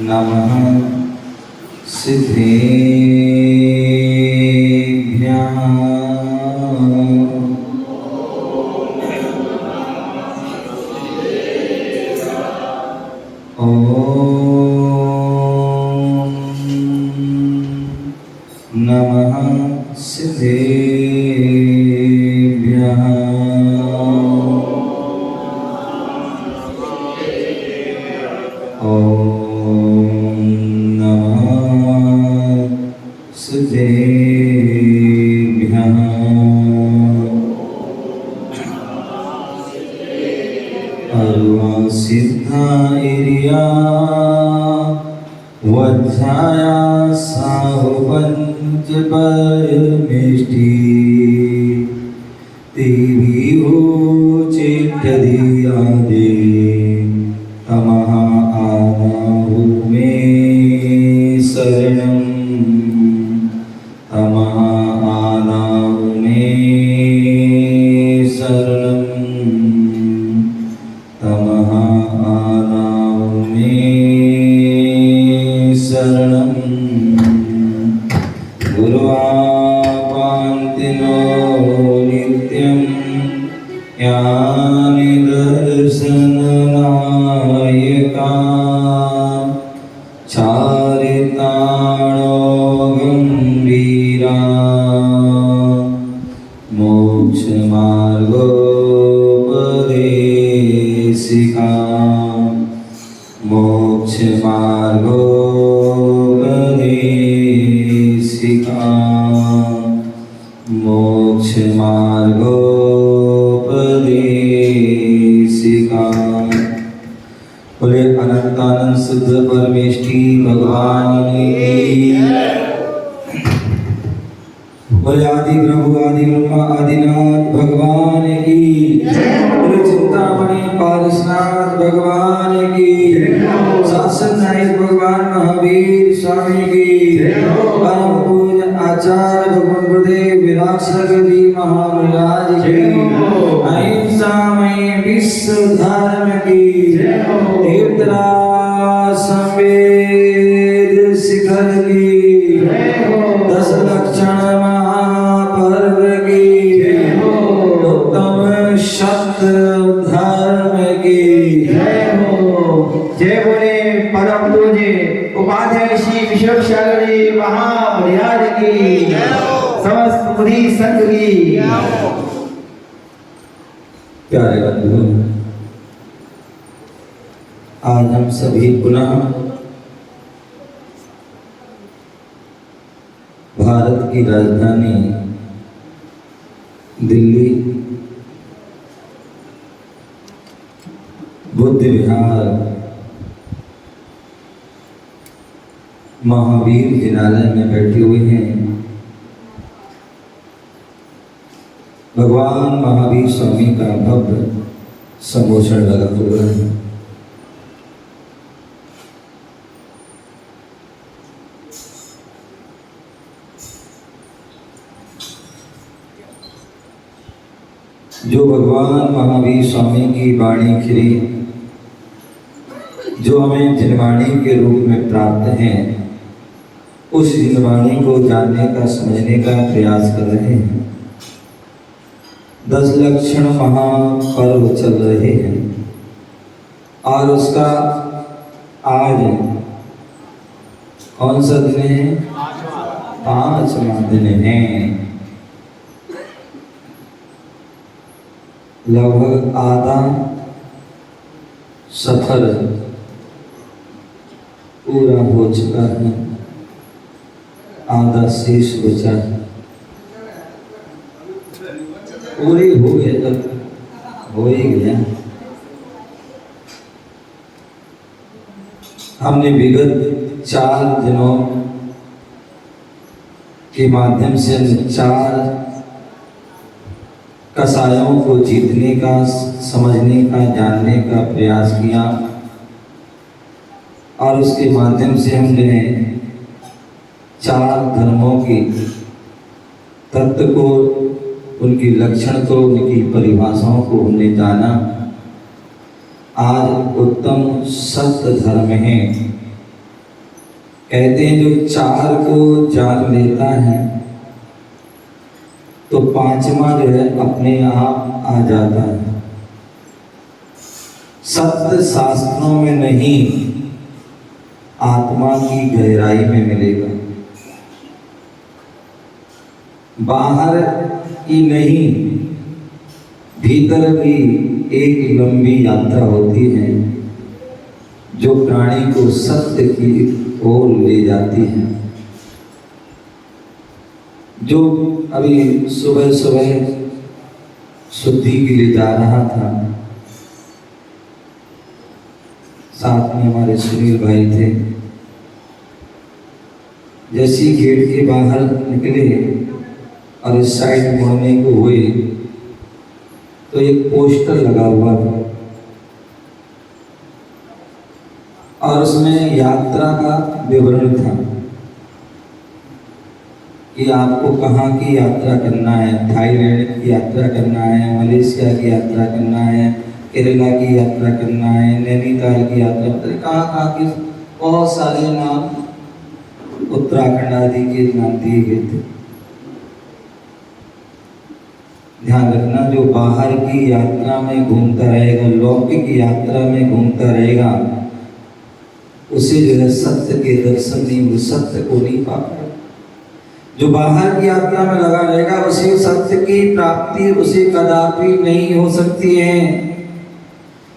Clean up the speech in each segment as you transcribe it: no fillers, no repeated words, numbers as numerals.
नमः सिद्धेभ्यः। ॐ नमः सिद्धेभ्यः। ॐ नमः सिद्धेभ्यः। अर्वा सिद्धा इरिया वज्राया साहु पंच परमेष्टि देवी हो चेतदिया दे तमः आनाहु मे शरणं तमः आनाहु मे शरणं तमः आनाहु मे शरणं गुरुवापान्तिनो नित्यं यानि दर्शननायका चारिताणो गम्भीरा मोक्षमार्गोपदेशिका मोक्षमार्गोपदेशिका मोक्षमार्गोपदेशिका। बोले अनंतानंद शुद्ध परमेष्टि भगवान की। बोले आदि प्रभु आदि ब्रह्मा आदिनाथ भगवान की। बोले चिंतामणि पारसनाथ भगवान की। शासन नायक भगवान महावीर स्वामी की। परम पूज्य आचार्य भगवान गुरुदेव विरासत जी महाराज की। अहिंसामय विश्व धर्म की। तीर्थराज संवेद शिखर की। दस लक्षण महापर्व की। उत्तम सत्य धर्म की। जय बोले परम पूज्य उपाध्याय श्री विश्वेश्वर जी महाराज की। समस्त बुद्धि संघ की। प्यारे बंधु, आज हम सभी पुनः भारत की राजधानी दिल्ली बुद्ध विहार महावीर जिनालय में बैठे हुए हैं। भगवान महावीर स्वामी का भव्य सम्मोहन लगा हुआ है। जो भगवान महावीर स्वामी की वाणी खिली, जो हमें जिनवाणी के रूप में प्राप्त है, उस जिनवाणी को जानने का समझने का प्रयास कर रहे हैं। 10 लक्षण महापर्व चल रहे हैं और उसका आज कौन सा दिन है? 5वां दिन है। लगभग आधा सफर पूरा हो चुका है, आधा शेष बचा है। पूरी हो गया, तब हो ही गया। हमने विगत 4 दिनों के माध्यम से 4 कसायों को जीतने का, समझने का, जानने का प्रयास किया और उसके माध्यम से हमने 4 धर्मों की तत्व को, उनकी लक्षण को, उनकी परिभाषाओं को हमने जाना आज उत्तम सत्य धर्म है। कहते हैं जो चार को जान लेता है तो पांचवा जो है अपने आप आ जाता है। सत्य शास्त्रों में नहीं, आत्मा की गहराई में मिलेगा। बाहर की नहीं, भीतर भी एक लंबी यात्रा होती है जो प्राणी को सत्य की ओर ले जाती है। जो अभी सुबह सुबह शुद्धि के लिए जा रहा था, साथ में हमारे सुनील भाई थे। जैसे ही गेट के बाहर निकले और इस साइड मुड़ने को हुए तो एक पोस्टर लगा हुआ था और उसमें यात्रा का विवरण था कि आपको कहाँ की यात्रा करना है। थाईलैंड की यात्रा करना है, मलेशिया की यात्रा करना है, केरला की यात्रा करना है, नैनीताल की यात्रा, मतलब कहाँ की बहुत सारे नाम, उत्तराखंड आदि के नाम दिए गए थे। ध्यान रखना, जो बाहर की यात्रा में घूमता रहेगा, लौकिक यात्रा में घूमता रहेगा, उसे जो है सत्य के दर्शन नहीं, वो सत्य को नहीं पाता। जो बाहर की यात्रा में लगा रहेगा उसे सत्य की प्राप्ति उसे कदापि नहीं हो सकती है।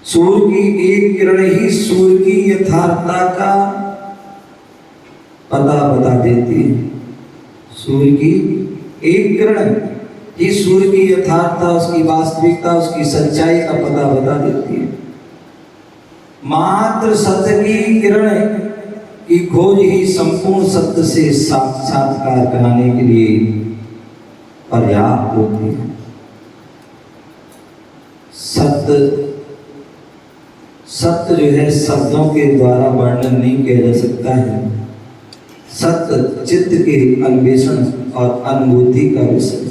सूर्य की एक किरण ही सूर्य की यथार्थता का पता बता देती है। सूर्य की एक किरण ही सूर्य की यथार्थता, उसकी वास्तविकता, उसकी सच्चाई का पता बता देती है। मात्र सत्य की किरण की खोज ही संपूर्ण सत्य से साक्षात्कार कराने के लिए पर्याप्त होती है। सत्य जो है शब्दों के द्वारा वर्णन नहीं किया जा सकता है। सत्य चित्त के अन्वेषण और अनुभूति का विषय।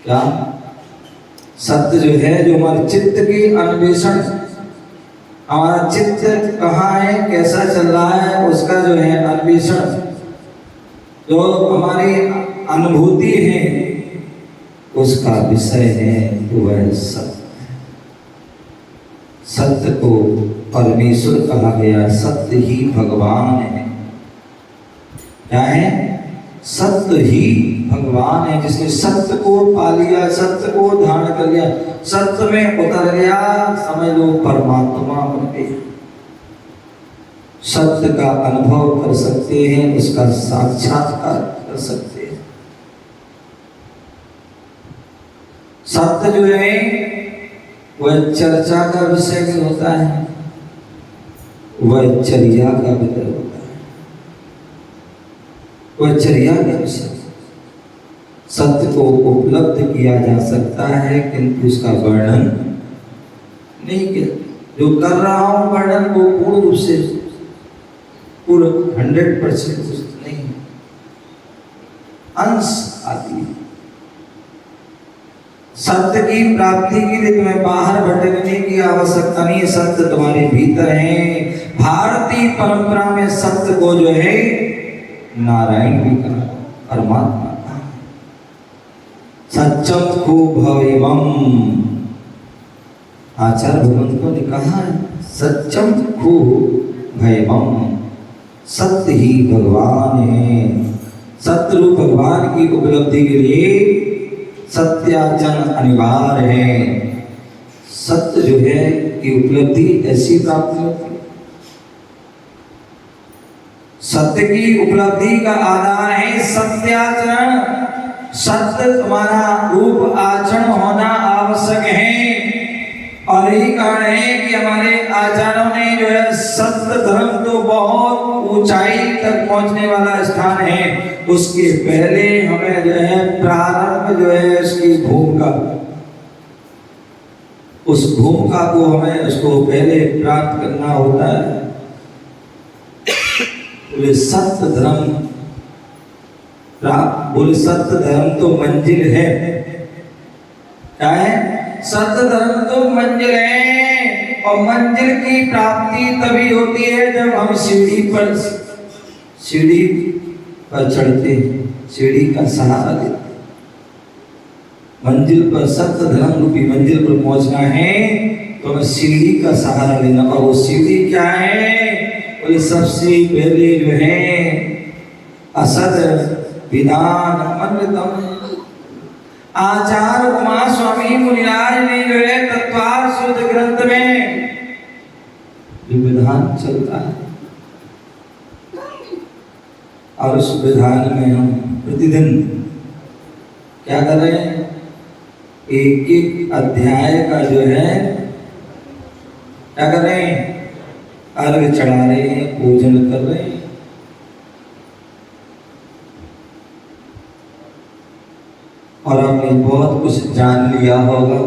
क्या सत्य जो है, जो हमारे चित्त के अन्वेषण, हमारा चित्त कहाँ है, कैसा चल रहा है, उसका जो है अन्वेषण, जो हमारी अनुभूति है, उसका विषय है वह सत्य। सत्य को परमेश्वर कहा गया, सत्य ही भगवान है। क्या है? सत्य ही भगवान है। जिसने सत्य को पा लिया, सत्य को धारण कर लिया, सत्य में उतर गया, समझ लो परमात्मा बन गया। सत्य का अनुभव कर सकते हैं, उसका साक्षात्कार कर सकते हैं। सत्य जो है वह चर्चा का विषय भी होता है, वह चर्या का विषय होता है, वह चर्या का विषय। सत्य को उपलब्ध किया जा सकता है किंतु उसका वर्णन नहीं किया। जो कर रहा हूं वर्णन वो पूर्ण रूप से, पूर्ण 100% नहीं, अंश आती है। सत्य की प्राप्ति के लिए तुम्हें बाहर भटकने की आवश्यकता नहीं है, सत्य तुम्हारे भीतर है। भारतीय परंपरा में सत्य को जो है नारायण भी कहा, परमात्मा कहा। सत्यम को भवेमम, आचार्य भगवंतों ने कहा है, सत्यम को भवेमम, सत्य ही भगवान है। सत्य रूप भगवान की उपलब्धि के लिए सत्याचरण अनिवार्य है। सत्य जो है कि उपलब्धि ऐसी प्राप्त होती है। सत्य की उपलब्धि का आधार है सत्याचरण। सत्य तुम्हारा रूप आचरण होना आवश्यक है। और यही कारण है कि हमारे आचार्यों ने जो है सत्य धर्म तो बहुत ऊंचाई तक पहुंचने वाला स्थान है, उसके पहले हमें जो है प्रारंभ जो है उसकी भूमिका, उस भूमिका को हमें उसको पहले प्राप्त करना होता है। बोले सत्य धर्म प्राप्त, बोले सत्य धर्म तो मंजिल है। क्या है? सत्य धर्म तो मंजिल है। और मंजिल की प्राप्ति तभी होती है जब हम सीढ़ी पर चढ़ते हैं, सीढ़ी का सहारा लेते हैं। मंजिल पर, सत्य धर्म रूपी मंजिल पर पहुंचना है तो हमें सीढ़ी का सहारा लेना। और वो सीढ़ी क्या है? वो सबसे पहले जो है असद विधान अमृतम। आचार्य उमा स्वामी मुनिराज ने जो है तत्वार शुद्ध ग्रंथ में जो विधान चलता है, और उस विधान में हम प्रतिदिन क्या कर रहे हैं? एक एक अध्याय का जो है क्या कर रहे हैं? अर्घ चढ़ा रहे हैं, पूजन कर रहे हैं। और आपने बहुत कुछ जान लिया होगा।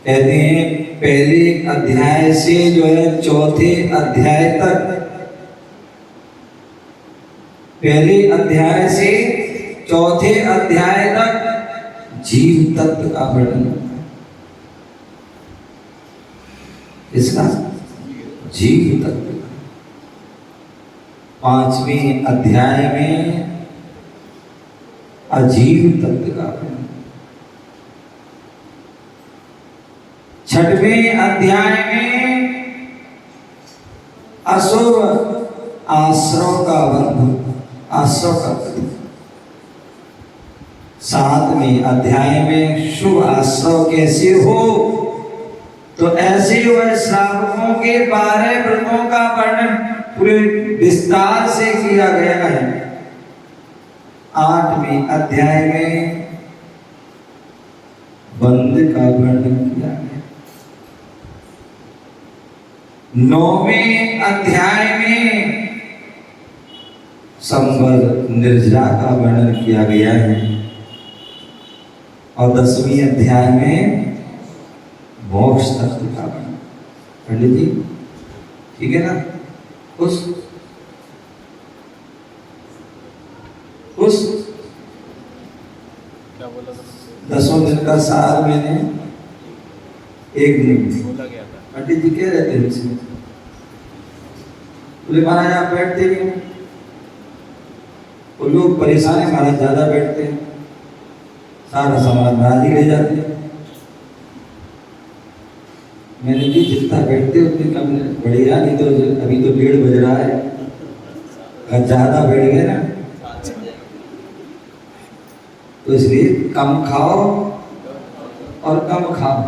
कहते हैं पहले अध्याय से जो है चौथे अध्याय तक, पहले अध्याय से चौथे अध्याय तक जीव तत्व का वर्णन। इसका जीव तत्व। पांचवें अध्याय में अजीव तत्व का वर्णन। छठवें अध्याय में अशुभ आश्रव का वर्णन, आश्रव का वर्णन। सातवें अध्याय में शुभ आश्रव कैसे हो, तो ऐसे वह श्रावकों के 12 व्रतों का वर्णन पूरे विस्तार से किया गया है। 8वें अध्याय में बंद का वर्णन किया गया। 9वें अध्याय में संवर निर्जरा का वर्णन किया गया है। और 10वें अध्याय में मोक्ष तत्व का वर्णन। पंडित जी ठीक है ना? उस 10 दिन का सार मैंने एक दिन बोला गया था। पंडित जी कह रहे थे इसमें, बोले महाराज आप बैठते नहीं, वो लोग परेशान है महाराज, ज्यादा बैठते हैं, सारा सामान महाराज ही ले जाते हैं। मैंने भी जितना बैठते उतनी कम बढ़िया, नहीं तो अभी तो 1:30 बज रहा है, अगर ज्यादा बैठ गए ना तो इसलिए कम खाओ और कम खाओ।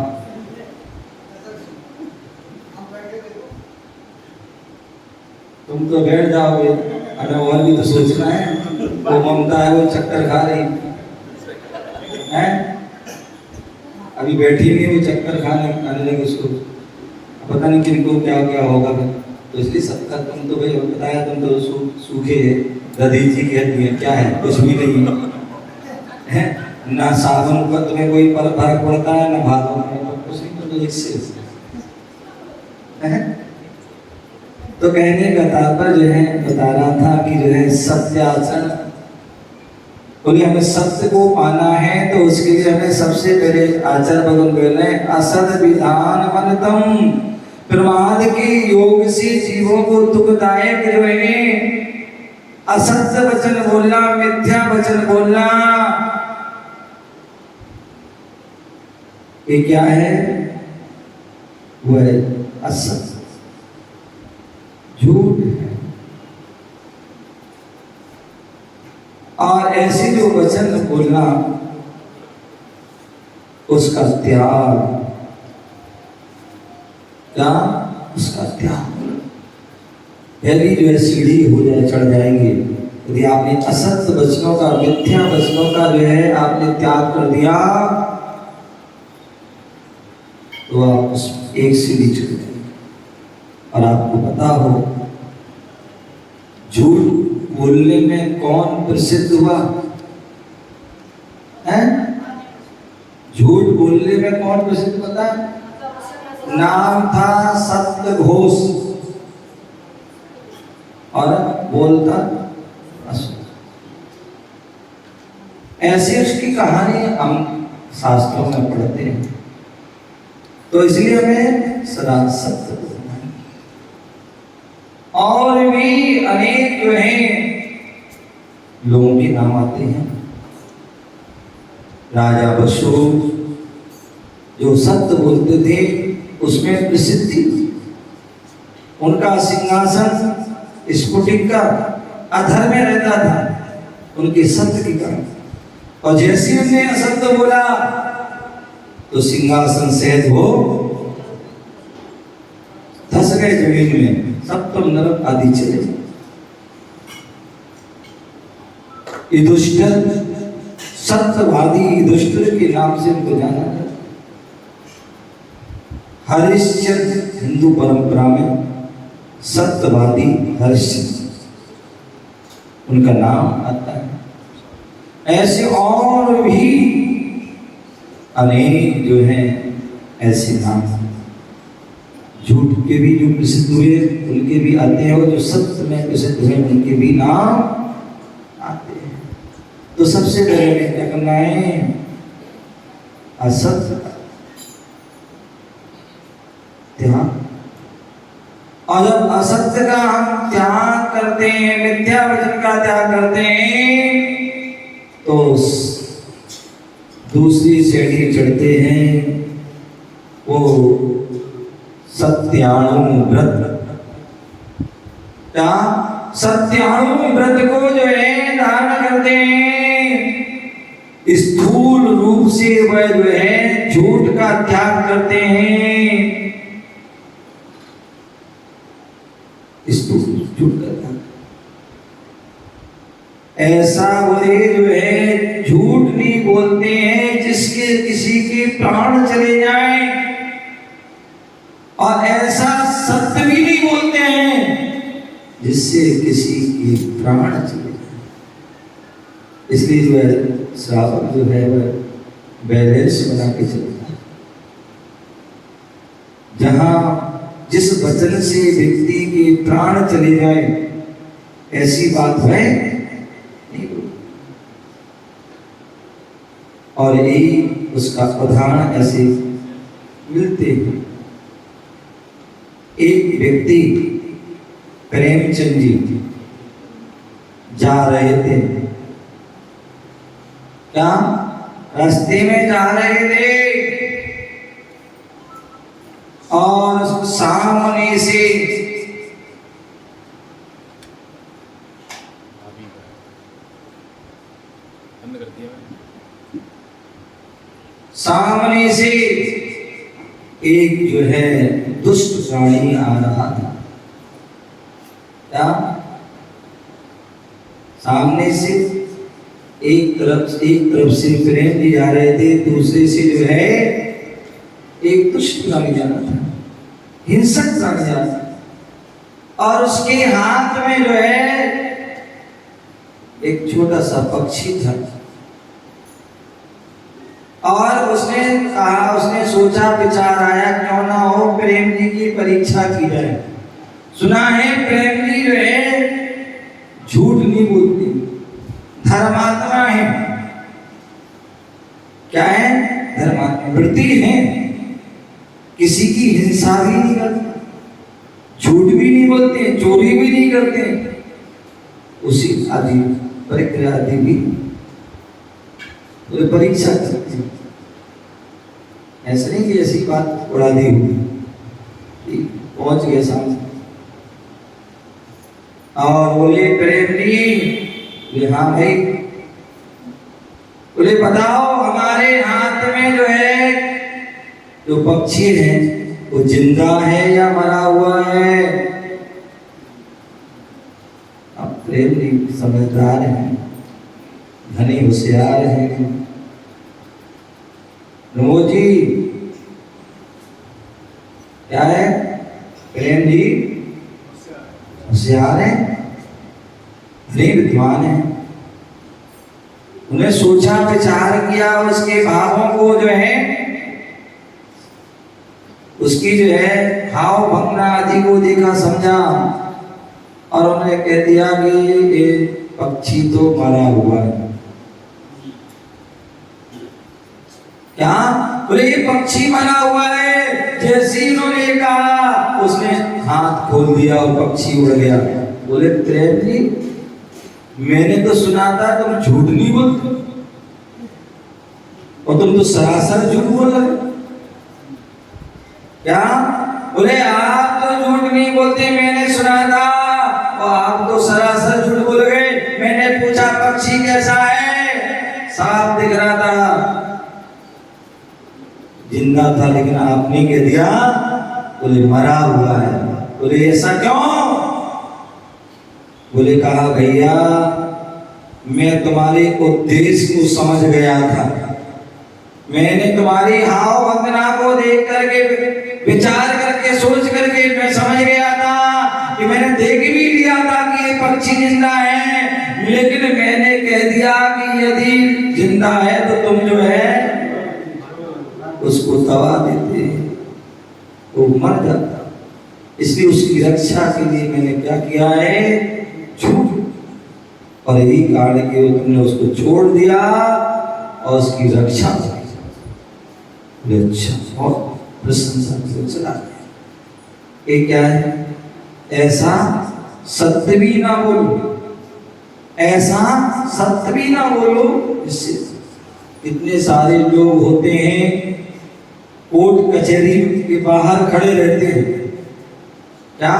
तुम तो बैठ जाओगे, अरे और भी तो सोचना है। वो ममता है, वो चक्कर खा रही है, अभी बैठी नहीं, वो चक्कर खाने लगे उसको, पता नहीं किनको क्या क्या होगा। तो इसलिए सबका तुम तो भाई बताया, तुम तो सूखे है, दधी जी कहती है, क्या है? कुछ भी नहीं है। ना साबुन पर तुम्हें कोई फर्क पड़ता है, ना भातों में, कुछ नहीं, तो इससे तो कहने का तात्पर्य जो है बता रहा था कि जो है सत्याचरण, बोले हमें सत्य को पाना है तो उसके लिए हमें सबसे पहले आचार्य भगवान बोल रहे हैं असद विधान मनतम। प्रमाद के योग से जीवों को दुखदायक जो है असत्य वचन बोलना, मिथ्या वचन बोलना, ये क्या है? वह असत्य, झूठ है। और ऐसे जो वचन बोलना, उसका त्याग, क्या? उसका त्याग। पहली जो है सीढ़ी हो जाए, चढ़ जाएंगे। यदि आपने असत्य वचनों का, मिथ्या वचनों का जो है आपने त्याग कर दिया तो आप उस एक सीढ़ी चढ़ जाएंगे। और आपको पता हो झूठ बोलने में कौन प्रसिद्ध हुआ है? झूठ बोलने में कौन प्रसिद्ध पता है? नाम था सत्य घोष और बोलता असुर। ऐसी उसकी कहानी हम शास्त्रों में पढ़ते हैं। तो इसलिए हमें सदा सत्य बोलना है। और भी अनेक जो हैं लोगों के नाम आते हैं। राजा बसु जो सत्य बोलते थे उसमें प्रसिद्धि, उनका सिंहासन स्फुटिक का अधर में रहता था उनके सत्य के कारण। और जैसे उन्होंने असत्य बोला तो सिंहासन सहित हो धस गए जमीन में, सप्तम नरक आदि चले। युधिष्ठिर सत्यवादी युधिष्ठिर के नाम से उनको जाना जाता। हरिश्चंद्र हिंदू परंपरा में सत्यवादी हरिश्चंद्र उनका नाम आता है। ऐसे और भी अनेक जो हैं ऐसे नाम, झूठ के भी जो प्रसिद्ध हुए उनके भी आते हैं, और जो सत्य में प्रसिद्ध हुए उनके भी नाम आते हैं। तो सबसे पहले में क्या करना है? असत्य का त्याग। और जब असत्य का हम त्याग करते हैं, मिथ्या वचन का त्याग करते हैं, तो दूसरी सीढ़ी चढ़ते हैं, वो सत्याणु व्रत। क्या? सत्याणु व्रत को जो है धारण करते हैं। स्थूल रूप से वह जो है झूठ का त्याग करते हैं। झूठ का त्याग ऐसा बोले जो है झूठ नहीं बोलते हैं जिसके किसी के प्राण चले जाएं, और ऐसा सत्य भी नहीं बोलते हैं जिससे किसी के प्राण चले जाएं। इसलिए जो है श्रावक जो है वह बैलेंस बना के चलता है। जहां जिस वचन से व्यक्ति के प्राण चले जाए ऐसी बात है नहीं। और यही उसका उदाहरण ऐसे मिलते हैं। एक व्यक्ति प्रेमचंद जी जा रहे थे, क्या रास्ते में जा रहे थे, और सामने से एक जो है दुष्ट प्राणी आ रहा था। क्या? सामने से एक तरफ से प्रेम जी जा रहे थे, दूसरे से जो है एक दुष्ट प्राणी जा रहा था, हिंसक प्राणी जा रहा था। और उसके हाथ में जो है एक छोटा सा पक्षी था। और उसने सोचा, विचार आया क्यों ना हो प्रेम जी की परीक्षा की जाए। सुना है प्रेम जी जो है झूठ नहीं बोलती, धर्मात्मा है। क्या है? धर्मात्मा, वृत्ति है, किसी की हिंसा भी नहीं करते, झूठ भी नहीं बोलते, चोरी भी नहीं करते, उसी आदि परिक्रिया आदि भी तो परीक्षा करते हैं। ऐसा नहीं कि ऐसी बात उड़ा दी हुई, पहुंच गए सामने और बोले प्रेम जी, हाँ भाई, बोले बताओ हमारे हाथ में जो है जो पक्षी है वो जिंदा है या मरा हुआ है? अब प्रेम जी समझदार हैं, धनी होशियार हैं। नमो जी क्या है? प्रेम जी होशियार है, धनी विद्वान है। उन्हें सोचा विचार किया, उसके भावों को जो है उसकी जो है भाव भंगना आदि को देखा, समझा, और उन्हें कह दिया कि ये पक्षी तो मरा हुआ है। क्या? बोले ये पक्षी बना हुआ है। जैसे ही उन्होंने कहा उसने हाथ खोल दिया और पक्षी उड़ गया। बोले प्रेम जी मैंने तो सुना था तुम झूठ नहीं बोलते और तुम तो सरासर झूठ बोल रहे। क्या? बोले आप तो झूठ नहीं बोलते, मैंने सुना था और आप तो सरासर झूठ बोल गए। मैंने पूछा पक्षी कैसा है, साफ दिख रहा था, जिंदा था, लेकिन आपने कह दिया बोले मरा हुआ है। बोले ऐसा क्यों? बोले कहा भैया मैं तुम्हारे उद्देश्य को समझ गया था। मैंने तुम्हारी हाव वंदना को देख करके विचार करके सोच करके मैं समझ गया था कि मैंने देख भी लिया था कि ये पक्षी जिंदा है, लेकिन मैंने कह दिया कि यदि जिंदा है तो तुम जो है उसको दबा देते, वो मर जाता। इसलिए उसकी रक्षा के लिए मैंने क्या किया है, झूठ। और यही कारण कि तुमने उसको छोड़ दिया और उसकी रक्षा की। अच्छा और प्रशंसा चला ये क्या है? ऐसा सत्य भी ना बोलो, ऐसा सत्य भी ना बोलो। इससे इतने सारे लोग होते हैं कोर्ट कचहरी के बाहर खड़े रहते हैं। क्या?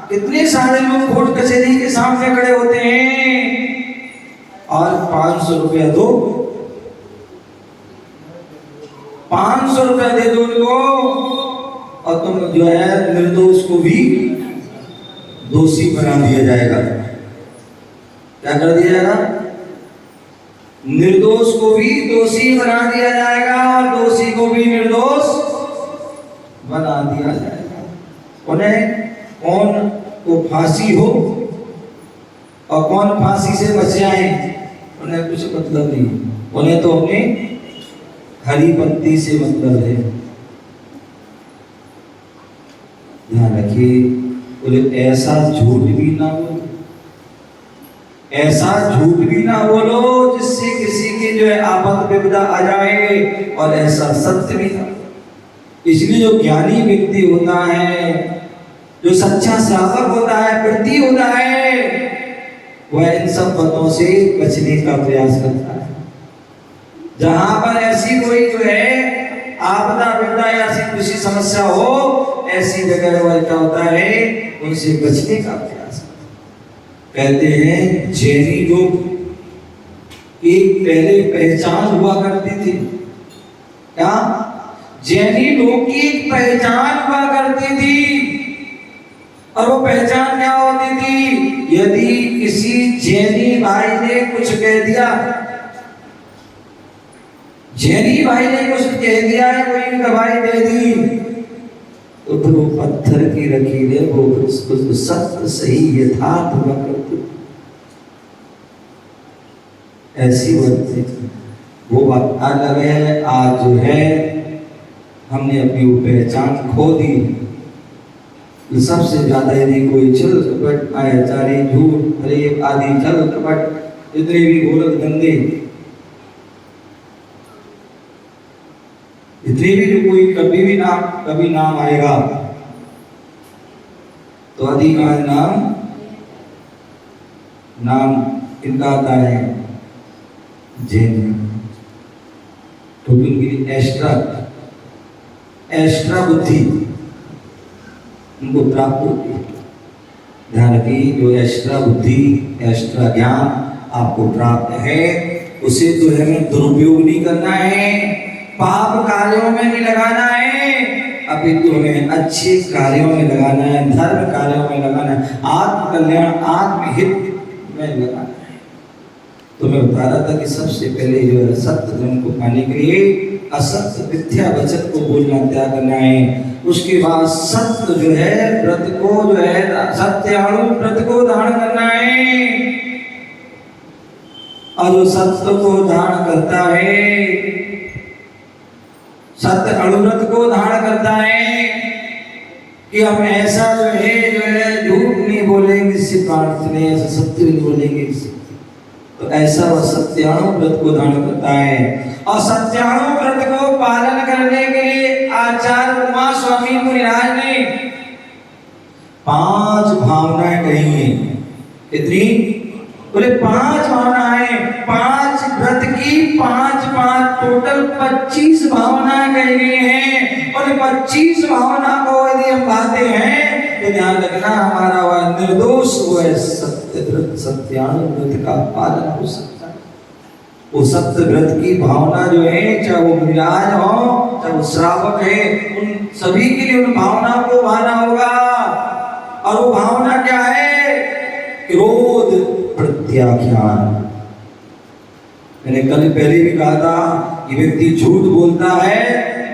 कितने सारे लोग कोर्ट कचहरी के सामने खड़े होते हैं और 500 रुपया दो, 500 रुपया दे दो उनको और तुम जो है निर्दोष को भी दोषी बना दिया जाएगा। क्या कर दिया जाएगा? निर्दोष को भी दोषी बना दिया जाएगा और दोषी को भी निर्दोष बना दिया जाएगा। उन्हें कौन को फांसी हो और कौन फांसी से बच जाए उन्हें कुछ मतलब नहीं। उन्हें तो अपने हरी पत्ती से मतलब है। ध्यान रखिए, बोले ऐसा झूठ भी ना बोलो, ऐसा झूठ भी ना बोलो जिससे किसी की जो है आपद विपदा आ जाए, और ऐसा सत्य भी ना। इसलिए जो ज्ञानी व्यक्ति होता है, जो सच्चा श्रावक होता है, वृत्ति होता है, वह इन सब बातों से बचने का प्रयास करता है। जहां पर ऐसी कोई जो है आपदा विपदा या ऐसी किसी समस्या हो, ऐसी जगह वह क्या होता है, उनसे बचने का प्रयास करता है। कहते हैं जैनी लोग एक पहले पहचान हुआ करती थी। क्या? जैनी लोग की एक पहचान हुआ करती थी, और वो पहचान क्या होती थी? यदि किसी जैनी भाई ने कुछ कह दिया, जैनी भाई ने कुछ कह दिया है, कोई गवाही दे दी, तो फिर वो पत्थर की लकीरें वो उसको सत्य सही यथार्थ हुआ करती। ऐसी बनती थी। वो बात अलग है। आज जो है हमने अपनी वो पहचान खो दी। सबसे ज्यादा यदि कोई छल कपट आचारी झूठ अरे आदि छल कपट इतने भी गोरख धंधे, इतने भी जो कोई कभी नाम आएगा तो अधिकांश नाम इनका आता है जैन। तो उनकी एक्स्ट्रा बुद्धि उनको प्राप्त होती है। ध्यान रखिए, जो एक्स्ट्रा बुद्धि एक्स्ट्रा ज्ञान आपको प्राप्त है, उसे तो हमें दुरुपयोग नहीं करना है, पाप कार्यों में नहीं लगाना है, अभी तो हमें अच्छे कार्यों में लगाना है, धर्म कार्यों में लगाना है, आत्म कल्याण आत्महित में लगाना है। तो मैं बता रहा था कि सबसे पहले जो है सत्य धर्म को पाने के लिए असत्य मिथ्या वचन को बोलना त्याग करना है। उसके बाद सत्य जो है व्रत को जो है सत्याणु व्रत को धारण करना है, और जो सत्य को धारण करता है, सत्य अणुव्रत को धारण करता है कि हम ऐसा जो है झूठ नहीं बोलेंगे इससे प्रार्थना, ऐसा सत्य नहीं बोलेंगे इससे। तो ऐसा वह सत्याणु व्रत को धारण करता है। और सत्याणु व्रत को पालन करने के लिए आचार्य उमा स्वामी मुनिराज ने 5 भावनाएं कही हैं। कितनी? बोले 5 भावनाएं, 5 व्रत की 5 टोटल 25 भावनाएं कही गई हैं। और 25 भावना को यदि हम पाते हैं तो ध्यान रखना हमारा वह निर्दोष वह सत्य व्रत सत्याणु व्रत का पालन हो सकता है। वो सत्य व्रत की भावना जो है, चाहे वो मुनिराज हो चाहे वो श्रावक है, उन सभी के लिए उन भावना को माना होगा। और वो भावना क्या है? क्रोध प्रत्याख्यान। मैंने कल पहले भी कहा था कि व्यक्ति झूठ बोलता है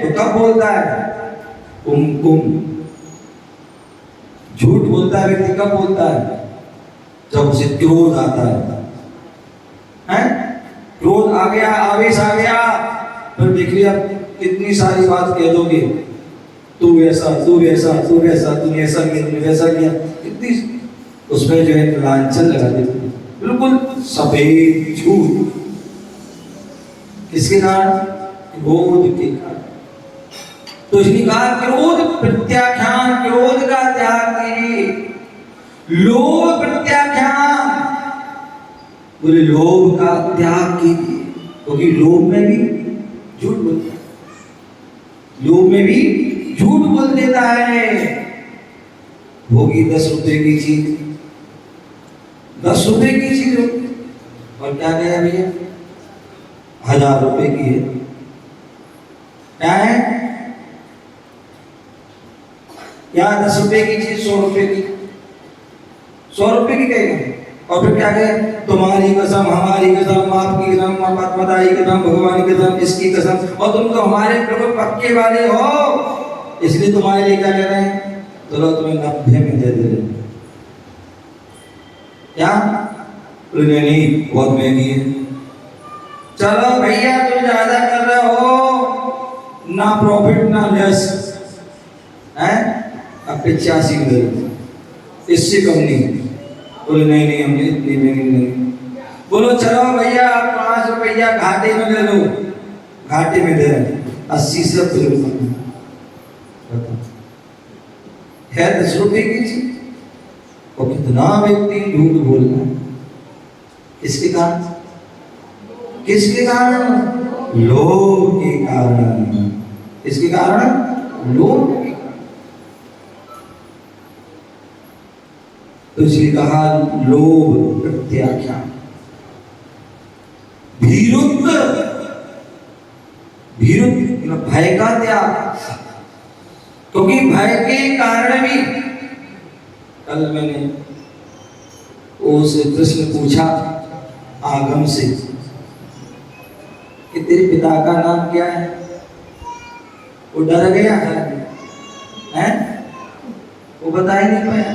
तो कब बोलता है? कुमकुम। झूठ बोलता है व्यक्ति कब बोलता है? जब उसे क्रोध आता है। क्रोध आ गया, आवेश आ गया, फिर देख लिया कितनी सारी बात कह दोगे, तू ऐसा तू वैसा तू वैसा, तूने ऐसा किया तूने वैसा किया, कितनी उसमें जो है लांछन लगा देते, बिल्कुल सफेद झूठ। किसके कारण? क्रोध के कारण। तो इसलिए कहा क्रोध प्रत्याख्यान, क्रोध का त्याग कीजिए। लोभ प्रत्याख्यान, बोले लोभ का त्याग कीजिए, क्योंकि लोभ में भी झूठ बोलता है, लोभ में भी झूठ बोल देता है। होगी 10 रुपए की चीज, 10 रुपए की चीज होगी और क्या कहा भैया 1000 रुपए की है। क्या है? या 10 रुपए की चीज 100 रुपए की, 100 रुपए की कहेगा। और फिर क्या कहे? तुम्हारी कसम, हमारी कसम, आपकी कसम, माता की कसम, भगवान की कसम, इसकी कसम, और तुम तो हमारे बिल्कुल पक्के वाले हो, इसलिए तुम्हारे लिए क्या कह रहे हैं? चलो तुम्हें 90 में दे दे। क्या? नहीं बहुत महंगी है। चलो भैया तुम ज्यादा कर रहे हो, ना प्रॉफिट ना लॉस है, अब 85 में दे दो, इससे कम नहीं। बोले नहीं हमने इतनी महंगी नहीं। बोलो चलो भैया आप 5 रुपया घाटे में ले लो, घाटे में दे रहे 80 से है 10 रुपए की चीज। और कितना व्यक्ति झूठ बोल रहा है, किसके कारण? किसके कारण? लोभ के कारण। किसके कारण? लोभ। तो इसलिए कहा लोभ प्रत्याख्यान। भीरुत्व, भीरुत्व भय का त्याग, क्योंकि भय के कारण भी, कल मैंने उस प्रश्न पूछा आगम से कि तेरे पिता का नाम क्या है? वो डर गया है, वो बता ही नहीं पाया।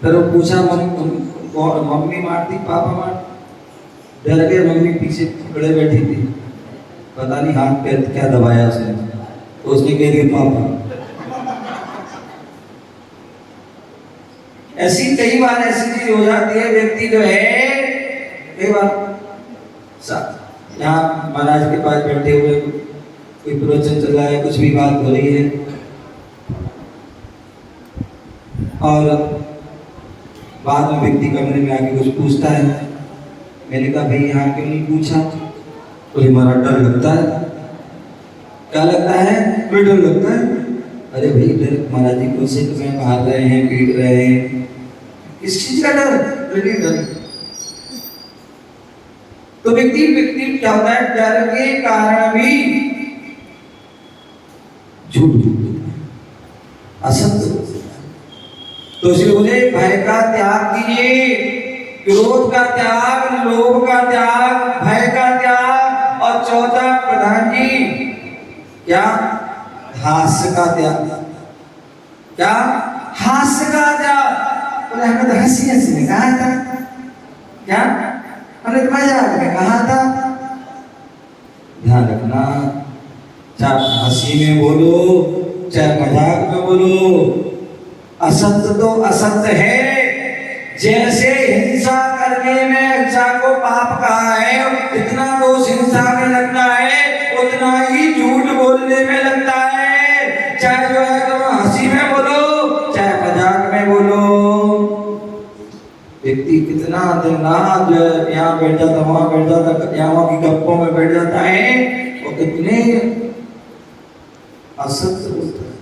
फिर वो पूछा मम्मी मारती पापा मारती? डर गए, मम्मी पीछे खड़े बैठी थी, पता नहीं हाथ पैर क्या दबाया उसने, तो उसने कह दिया पापा। ऐसी कई बार ऐसी चीज हो जाती है, व्यक्ति जो है कई बार यहाँ महाराज के पास बैठे हुए कोई प्रवचन चल रहा है, कुछ भी बात हो रही है, और बाद में व्यक्ति कमरे में आके कुछ पूछता है। मैंने कहा भाई यहाँ क्यों नहीं पूछा? तो हमारा डर लगता है। क्या लगता है? कोई डर लगता है। अरे भाई डर महाराज जी को से तुम्हें मार रहे हैं, पीट रहे हैं, किस चीज का डर? डर। तो व्यक्ति क्या होता है? डर के कारण भी झूठ बोलता है, असत्य। तो इसलिए बोले भय का त्याग कीजिए, क्रोध का त्याग, लोभ का त्याग, भय का त्याग, और चौथा प्रधान जी क्या? हास्य का त्याग। क्या? हास्य का त्याग। बोले हमें तो हंसी हंसी में कहा था, क्या हमने तो मजाक में कहा था। ध्यान रखना, चाहे हंसी में बोलो चाहे मजाक में बोलो, असत्य तो असत्य है, जैसे हिंसा करने में हिंसा को पाप कहा है, इतना दोष हिंसा में लगता है उतना ही झूठ बोलने में लगता है। चाहे जो है तुम हंसी में बोलो चाहे मजाक में बोलो। व्यक्ति कितना दिन रात जो है यहाँ बैठ जाता वहां बैठ जाता, यहाँ की गप्पों में बैठ जाता है और कितने असत्य बोलता है।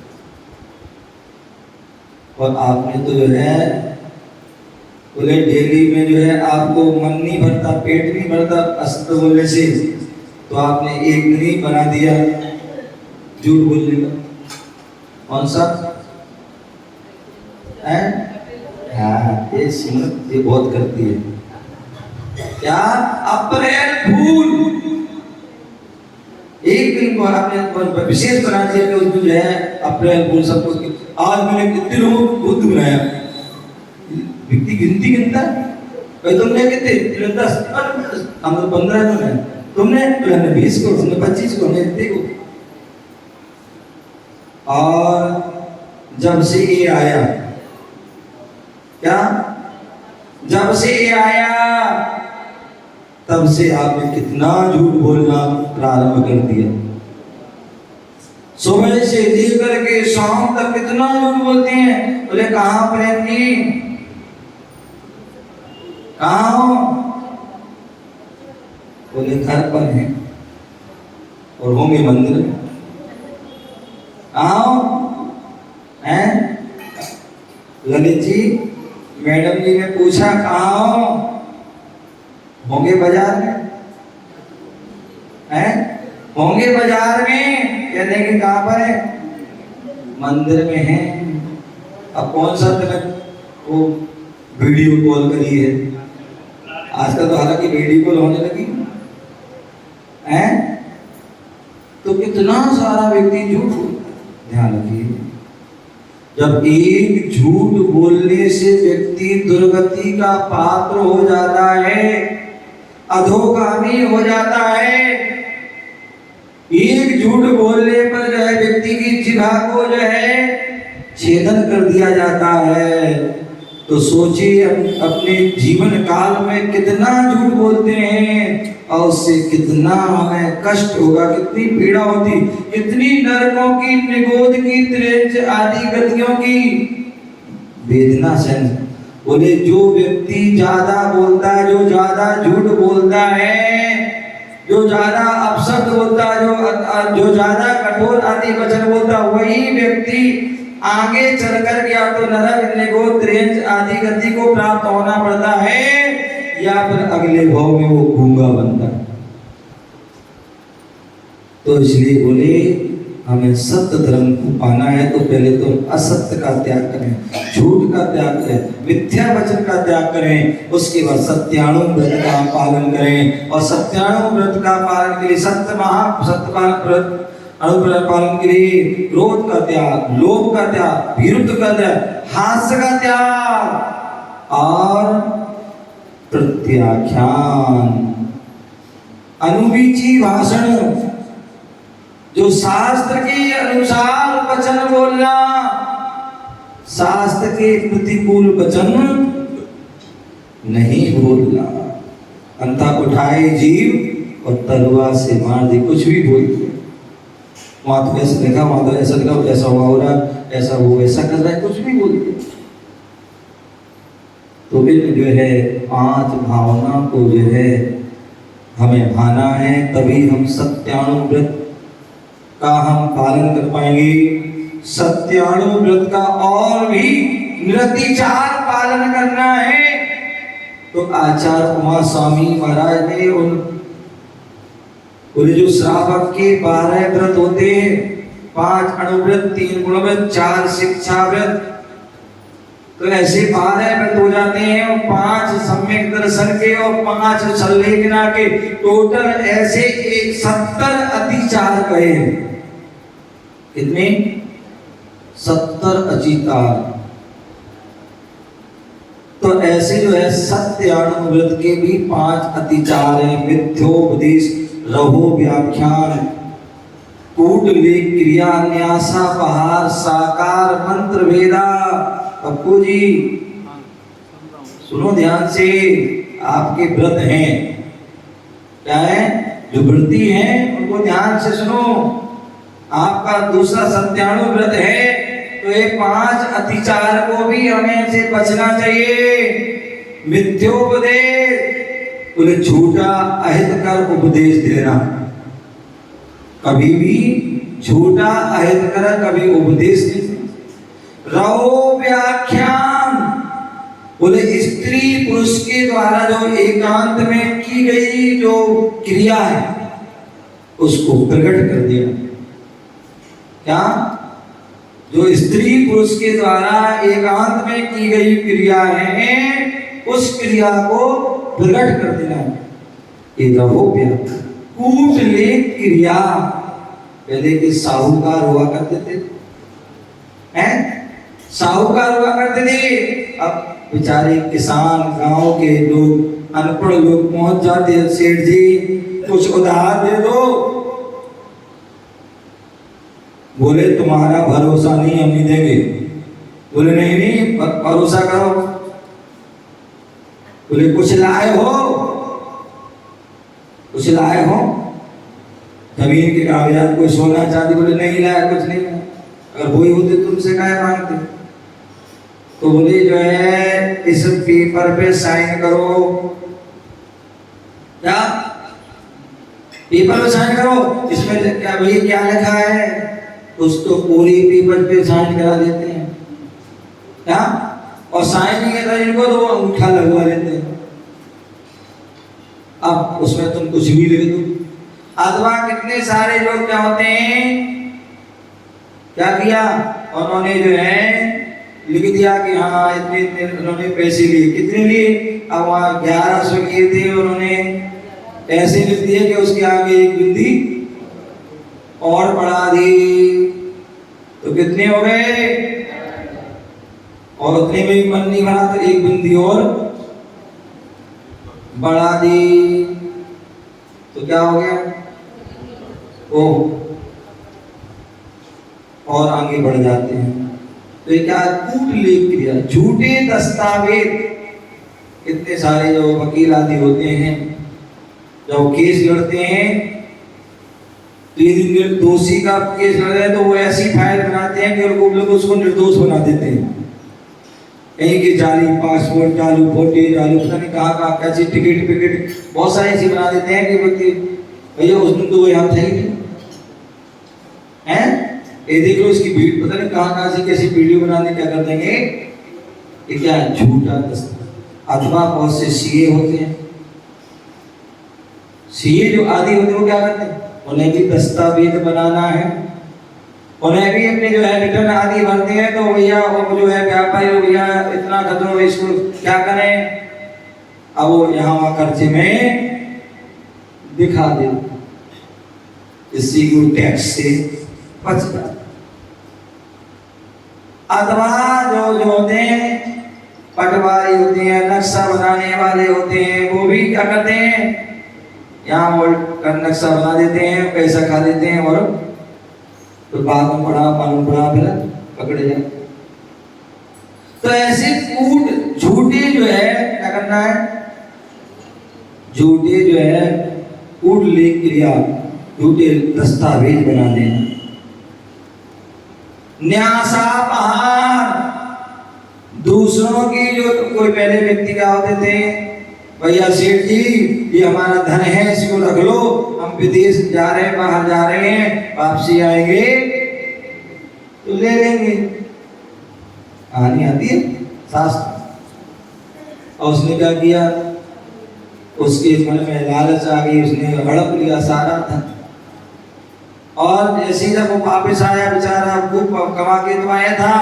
और आपने तो जो है बोले डेली में जो है आपको मन नहीं भरता, पेट नहीं भरता असत्य बोलने से, तो आपने एक नहीं बना दिया झूठ बोलने का। कौन सा है? हाँ, ये सुनत ये बहुत करती है। क्या? अप्रैल फूल। एक दिन को आपने विशेष बना दिया कि उस दिन जो है अप्रैल फूल सब कुछ। आज मैंने कितने लोगों को बुद्ध बनाया, व्यक्ति गिनती गिनता है भाई, तुमने कितने 10 हम तो 15 जो है, तुमने 20 को, हमने 25 को, हमने इतने को। और जब से ये आया, क्या जब से ये आया तब से आपने कितना झूठ बोलना प्रारंभ कर दिया। सुबह से लेकर के शाम तक कितना झूठ बोलते हैं। बोले कहाँ प्रेम जी, कहाँ हो? बोले घर पर हैं और होंगे मंदिर में। आओ हैं ललित जी, मैडम जी ने पूछा कहाँ हो? होंगे बाजार में। हैं? होंगे बाजार में। कहते हैं कि कहाँ पर है? मंदिर में है। अब कौन सा तक वो वीडियो कॉल करी है, आजकल तो हालांकि वीडियो कॉल होने लगी है, तो कितना सारा व्यक्ति झूठ। ध्यान रखिए, जब एक झूठ बोलने से व्यक्ति दुर्गति का पात्र हो जाता है, अधोगामी हो जाता है। एक झूठ बोलने पर जो है व्यक्ति की जिह्वा को जो है छेदन कर दिया जाता है। तो सोचिए अपने जीवन काल में कितना झूठ बोलते हैं और उससे कितना हमें कष्ट होगा, कितनी पीड़ा होती, कितनी नरकों की, निगोद की, त्रेच आदि गतियों की वेदना सहन। बोले जो व्यक्ति ज्यादा बोलता है, जो ज्यादा झूठ बोलता है, जो ज्यादा अपशब्द बोलता है, जो ज्यादा कठोर आदि वचन बोलता, वही व्यक्ति आगे चलकर या तो नरक, निगोद, त्रेंच आदि गति को प्राप्त होना पड़ता है या फिर अगले भाव में वो गूंगा बनता है। तो इसलिए बोले हमें सत्य धर्म को पाना है तो पहले तो असत्य का त्याग करें, झूठ का त्याग करें, मिथ्या वचन का त्याग करें। उसके बाद सत्याणु व्रत का पालन करें और सत्याणु व्रत का पालन के लिए सत्य पालन के लिए क्रोध का त्याग, लोभ का त्याग, भीरुत्व का त्याग, हास्य का त्याग और प्रत्याख्यान, अनुवीची भाषण, जो शास्त्र के अनुसार वचन बोलना, शास्त्र के प्रतिकूल वचन नहीं बोलना। अंता उठाए जीव और तलवार से मार दे, कुछ भी बोल दिया। वहां तो ऐसा लिखा, वहां तो ऐसा लिखा, ऐसा हुआ हो रहा, ऐसा वो ऐसा कर रहा है, कुछ भी बोल दिया। तो इन जो है 5 भावना को जो है हमें भाना है, तभी हम सत्यानुव्रत का हम पालन कर पाएंगे। सत्यानुव्रत का और भी निरतिचार पालन करना है। तो आचार्य उमा स्वामी महाराज ने उन जो श्रावक के 12 व्रत होते हैं, 5 अणुव्रत, 3 गुणव्रत, 4 शिक्षा व्रत, तो ऐसे 12 व्रत हो जाते हैं और 5 सम्यक दर्शन के और 5 संलेखना के, टोटल ऐसे 70 अतिचार कहे हैं। कितने? 70 अतिचार। तो ऐसे जो है सत्यानुव्रत के भी 5 अतिचार हैं। मिथ्योपदेश, रहो व्याख्यान, कूट लेख क्रिया, न्यासा पहार, साकार मंत्र वेदा। पप्पू जी सुनो ध्यान से, आपके व्रत हैं, क्या है, जो व्रती हैं उनको ध्यान से सुनो। आपका दूसरा सत्याणु व्रत है, तो ये 5 अतिचार को भी हमें से बचना चाहिए। मिथ्योपदेश, बोले झूठा अहितकर उपदेश देना, कभी भी झूठा अहितकर कभी उपदेश नहीं। रहो व्याख्यान, बोले स्त्री पुरुष के द्वारा जो एकांत में की गई जो क्रिया है उसको प्रकट कर दिया। क्या? जो स्त्री पुरुष के द्वारा एकांत में की गई क्रिया है उस क्रिया को प्रकट कर देना। ये रहो व्याख्यान। कूटलेख क्रिया, पहले के साहूकार हुआ करते थे, हैं? साहूकार हुआ करते थे। अब बेचारे किसान, गांव के लोग, अनपढ़ लोग पहुंच जाते हैं, सेठ जी कुछ उधार दे दो। बोले तुम्हारा भरोसा नहीं, हम नहीं देंगे। बोले नहीं नहीं भरोसा करो। बोले कुछ लाए हो, कुछ लाए हो, जमीन के कागजात, कोई सोना चांदी? बोले नहीं लाया, कुछ नहीं लाया। अगर वही होते तुमसे क्या मांगते? तो बोले जो है इस पेपर पे साइन करो। क्या? पेपर पे साइन करो। इसमें क्या भाई क्या लिखा है? उसको पूरी पेपर पे साइन करा देते हैं। क्या? और साइन नहीं करता इनको तो वो अंगूठा लगवा लेते हैं। अब उसमें तुम कुछ भी लिख दो। अथवा कितने सारे लोग क्या होते हैं, क्या किया उन्होंने, जो है लिख दिया कि हाँ इतने इतने उन्होंने पैसे लिए। कितने लिए? अब वहाँ 1100 लिए थे, उन्होंने ऐसे लिख दिए कि उसके आगे एक बिंदी और बढ़ा दी, तो कितने हो गए? और उतने में भी मन नहीं भरा तो एक बिंदी और बढ़ा दी, तो क्या हो गया? ओ, और आगे बढ़ जाते हैं। तो ये क्या? कूटलेख क्रिया, झूठे दस्तावेज। इतने सारे जो वकील आदि होते हैं, जब केस लड़ते हैं तो यदि दोषी का केस लड़ रहा है तो वो ऐसी फाइल बनाते हैं कि उनको लोग उसको निर्दोष बना देते हैं। कहीं के जाली पासपोर्ट, चालू फोटे, चालू पता नहीं कहाँ कैसी टिकट पिकट, बहुत सारी ऐसी बना देते हैं कि व्यक्ति भैया उस दिन तो वो यहाँ था ही नहीं है। ये देख लो इसकी वीडियो, पता नहीं कहाँ से कैसी वीडियो बनाने क्या कर देंगे। ये क्या है? झूठा दस्तावेज। अथवा बहुत से सीए होते हैं, सीए जो आदि होते हैं वो क्या करते हैं, उन्हें भी दस्तावेज बनाना है, उन्हें भी अपने जो है रिटर्न आदि भरते हैं। तो भैया वो जो है व्यापारी हो, भैया इतना खतरो, इसको क्या करें? अब वो यहाँ वहाँ खर्चे में दिखा दे, इससे को टैक्स से बच जाए। अथवा जो होते हैं पटवारी होते हैं, नक्शा बनाने वाले होते हैं, वो भी क्या करते हैं, यहाँ वो नक्शा बना देते हैं, पैसा खा देते हैं और तो बाद में मालूम पड़ा फिर पकड़े जाए। तो ऐसे कूट झूठे जो है क्या करना है, झूठे जो है कूटलेख क्रिया, झूठे दस्तावेज बना देना। न्यासापहार, दूसरों की जो कोई पहले व्यक्ति क्या होते थे, भैया सेठ जी ये हमारा धन है, इसको रख लो, हम विदेश जा रहे हैं, बाहर जा रहे हैं, वापसी आएंगे तो ले लेंगे। कहानी आती है शास्त्र। और उसने क्या किया, उसके मन में लालच आ गई, उसने हड़प लिया सारा धन। और जैसे जब वो वापस आया बेचारा, खूब कमा के तो आया था,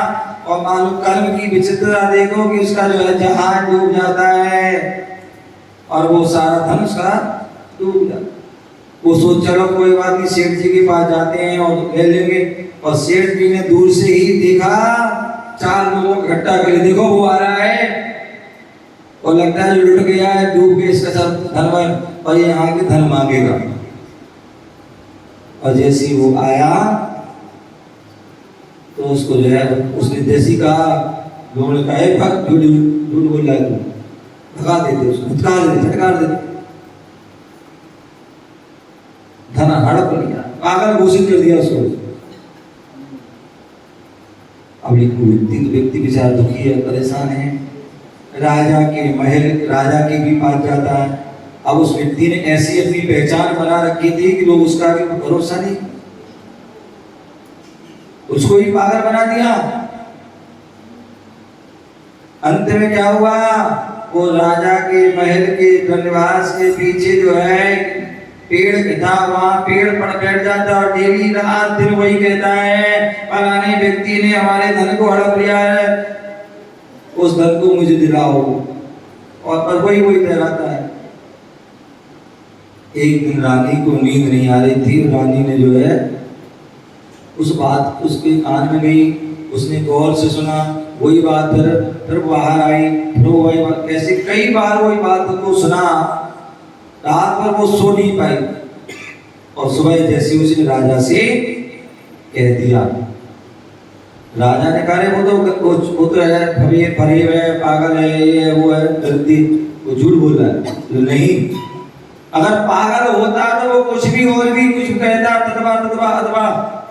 और मालूम कर्म की विचित्रता देखो कि उसका जो है जहाज डूब जाता है और वो सारा धन उसका डूब जाता। वो सोच चलो कोई बात नहीं, सेठ जी के पास जाते हैं और ले लेंगे। और सेठ जी ने दूर से ही देखा, 4 लोगों को इकट्ठा कर, देखो वो आ रहा है, और लगता है लुट गया है, डूब गया इसका सब धन, और ये यहाँ के धन मांगेगा। और जैसे वो आया तो उसको जो है उसने जैसी कहा, लोगों ने कहा झूठ बोल रहा है, भगा देते, उसको फटकार देते, फटकार देते, धन हड़प लिया, पागल घोषित कर दिया उसको। अब एक व्यक्ति बेचारा दुखी है, परेशान है, राजा के महल, राजा के भी पास जाता है। अब उस व्यक्ति ने ऐसी अपनी पहचान बना रखी थी कि लोग उसका भी भरोसा नहीं, उसको ही पागल बना दिया। अंत में क्या हुआ, वो राजा के महल के निवास के पीछे जो है पेड़ था, वहां पेड़ पर बैठ जाता और डेली रात दिन वही कहता है, फलाने व्यक्ति ने हमारे धन को हड़प लिया है, उस धन को मुझे दिलाओ, और पर वही कहलाता है। एक दिन रानी को नींद नहीं आ रही थी, रानी ने जो है उस बात उसके कान में गई, उसने गौर से सुना, वही बात फिर बाहर आई, फिर वही बात, ऐसे कई बार वही बात को सुना। रात भर वो सो नहीं पाई, और सुबह जैसे उसने राजा से कह दिया, राजा ने कहा वो तो है फरेब है, पागल है, ये है वो है, गलती, वो झूठ बोल रहा है। तो नहीं, अगर पागल होता तो वो कुछ भी और भी कुछ कहता, तदवा तदवा अदवा,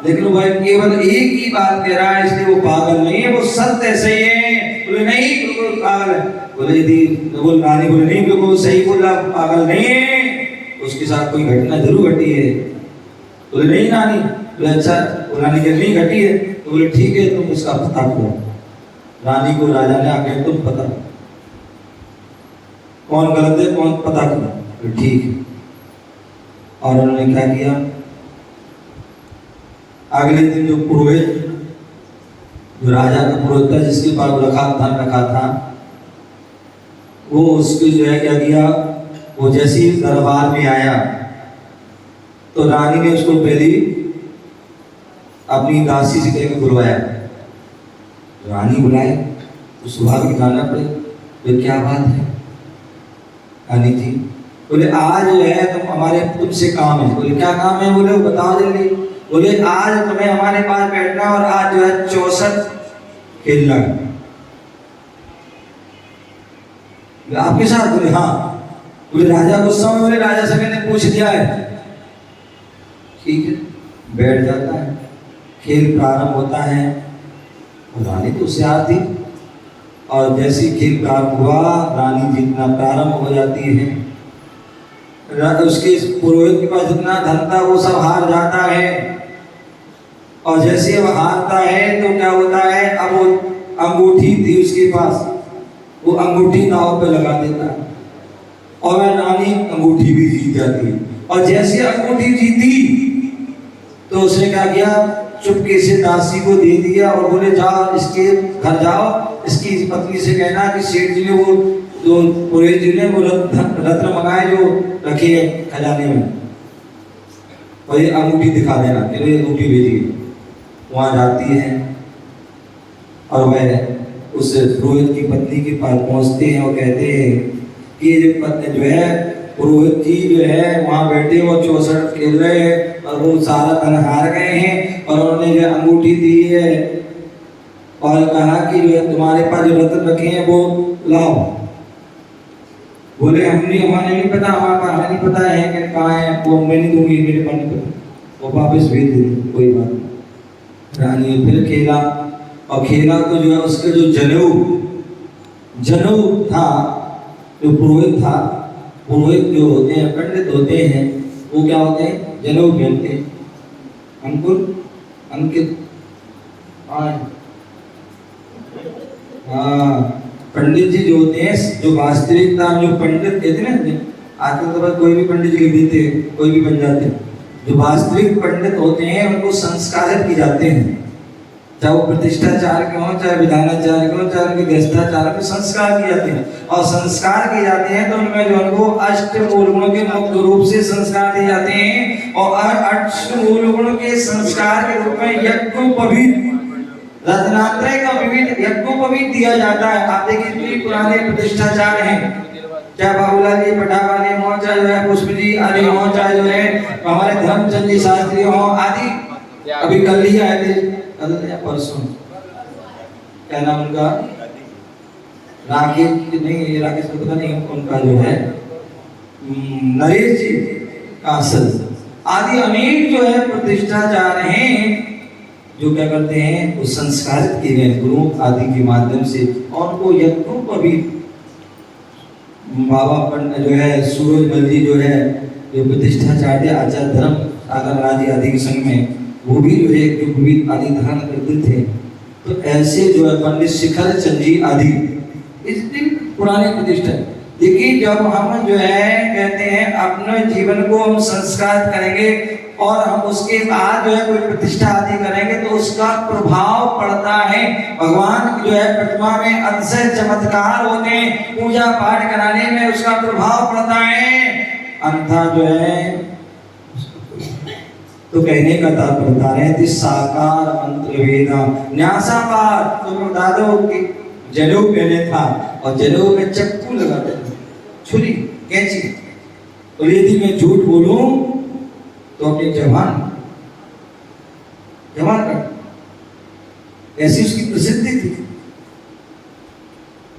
लेकिन वह केवल एक ही बात कह रहा है, इसलिए वो पागल नहीं है, वो सत्य सही है। बोले नहीं बिल्कुल पागल है, बोले रानी बोले नहीं बिल्कुल सही बोला, पागल नहीं है, उसके साथ कोई घटना जरूर घटी है। बोले नहीं रानी, बोले अच्छा, रानी के नहीं घटी है, तो बोले ठीक है तुम उसका पता करो। रानी को राजा ने आके तुम पता कौन गलत है कौन पता करो, तो ठीक है। और उन्होंने क्या किया, अगले दिन जो पुरोहित, जो राजा का पुरोहित था, जिसके पास धन रखा था, वो उसके जो है क्या किया, वो जैसे ही दरबार में आया तो रानी ने उसको पहले अपनी दासी से कहकर बुलवाया। रानी बुलाए तो सुबह दिखाना पड़े, तो क्या बात है रानी जी? बोले आज जो है तुम हमारे तुमसे काम है। बोले क्या काम है? बोले बताओ जल्दी। बोले आज तुम्हें हमारे पास बैठना और आज जो है 64 खेलना आपके साथ। बोले हाँ। बोले राजा गुस्सा में, बोले राजा से मैंने पूछ लिया है। ठीक है, बैठ जाता है, खेल प्रारंभ होता है। रानी तो होशियार थी, और जैसे खेल प्रारंभ हुआ रानी जीतना प्रारंभ हो जाती है। उसके पुरोहित के पास जितना धन था वो सब हार जाता है, और जैसे वो हारता है तो क्या होता है, अब वो अंगूठी थी उसके पास, वो अंगूठी नाव पे लगा देता है और वह रानी अंगूठी भी जीत जाती है। और जैसे अंगूठी जीती तो उसने क्या किया, चुपके से दासी को दे दिया और बोले जाओ इसके घर जाओ, इसकी पत्नी से कहना कि सेठ जी ने वो जो पुरोहित जी ने वो रत्न मंगाए जो रखे है खजाने में, और ये अंगूठी दिखा देना, ये अंगूठी भेजिए। वहाँ जाती है और वह उस पुरोहित की पत्नी के पास पहुँचते हैं और कहते हैं कि ये जो है पुरोहित जी जो है वहाँ बैठे वो 64 खेल रहे हैं और वो सारा धन हार गए हैं, और उन्होंने जो अंगूठी दी है और कहा कि जो है तुम्हारे पास जो रत्न रखे हैं वो लाओ। बोले हमें नहीं पता, हमें नहीं पता है कि कहाँ है, वो मैं नहीं दूंगी, मेरे पास नहीं पता, वो वापस भेज दे, कोई बात नहीं। रानी फिर खेला, और खेला तो जो है उसके जो जनेऊ था, जो पुरोहित था, पुरोहित जो होते हैं पंडित होते हैं, वो क्या होते हैं, जनेऊ पहनते हैं। अंकित हाँ, पंडित जी जो होते हैं, जो वास्तविकता जो पंडित कहते हैं ना, आजकल तो कोई भी पंडित जी लिख देते हैं, कोई भी बन जाते हैं। जो वास्तविक पंडित होते हैं उनको संस्कारित किए जाते हैं, चाहे वो प्रतिष्ठाचार के हों, चाहे विधानाचार्य के हों, चाहे उनके गृहस्थाचार के संस्कार किए जाते हैं। और संस्कार किए जाते हैं तो उनमें जो उनको अष्टमूल गुणों के मुख्य रूप से संस्कार दिए जाते हैं, और अष्टमूल गुणों के संस्कार के रूप में यज्ञोपवीत, रत्नात्रय का विविध यज्ञोपवीत दिया जाता है। आप देखिए इतने पुराने प्रतिष्ठाचार हैं, चाहे बाबूलाल जी पटाख वाले हों, चाहे जो है पुष्प जी आदि हों, चाहे जो है हमारे धर्मचंद जी शास्त्री हों आदि। अभी कल ही आए थे, कल या परसों, क्या नाम उनका, राकेश नहीं, राकेश को पता नहीं, उनका जो है नरेश जी कासल आदि अनेक जो है प्रतिष्ठाचार हैं जो क्या करते हैं, वो संस्कारित किए गए गुरुओं आदि के माध्यम से, और उनको यज्ञों को भी बाबा पंडित जो है सूरजमल जी जो है जो प्रतिष्ठाचार्य आचार्य धर्म सागर राजी आदि के संग में, वो भी जो है युगवीत आदि धारण करते थे। तो ऐसे जो है पंडित शिखर चंद जी आदि इतने पुराने प्रतिष्ठा। देखिए जब हम जो है कहते हैं अपने जीवन को हम संस्कार करेंगे और हम उसके बाद जो है कोई प्रतिष्ठा आदि करेंगे तो उसका प्रभाव पड़ता है। भगवान जो है प्रतिमा में अतिशय चमत्कार होते हैं, पूजा पाठ कराने में उसका प्रभाव पड़ता है, अन्यथा जो है। तो कहने का तात्पर्य बता रहे थे साकार मंत्र वेदा न्यासापार। तो बता दो कि जनेऊ पहने था और जनेऊ में चक्कू लगाते थे, छुरी कैंची। और यदि मैं झूठ बोलूं तो अपनी जबान कर, ऐसी उसकी प्रसिद्धि थी।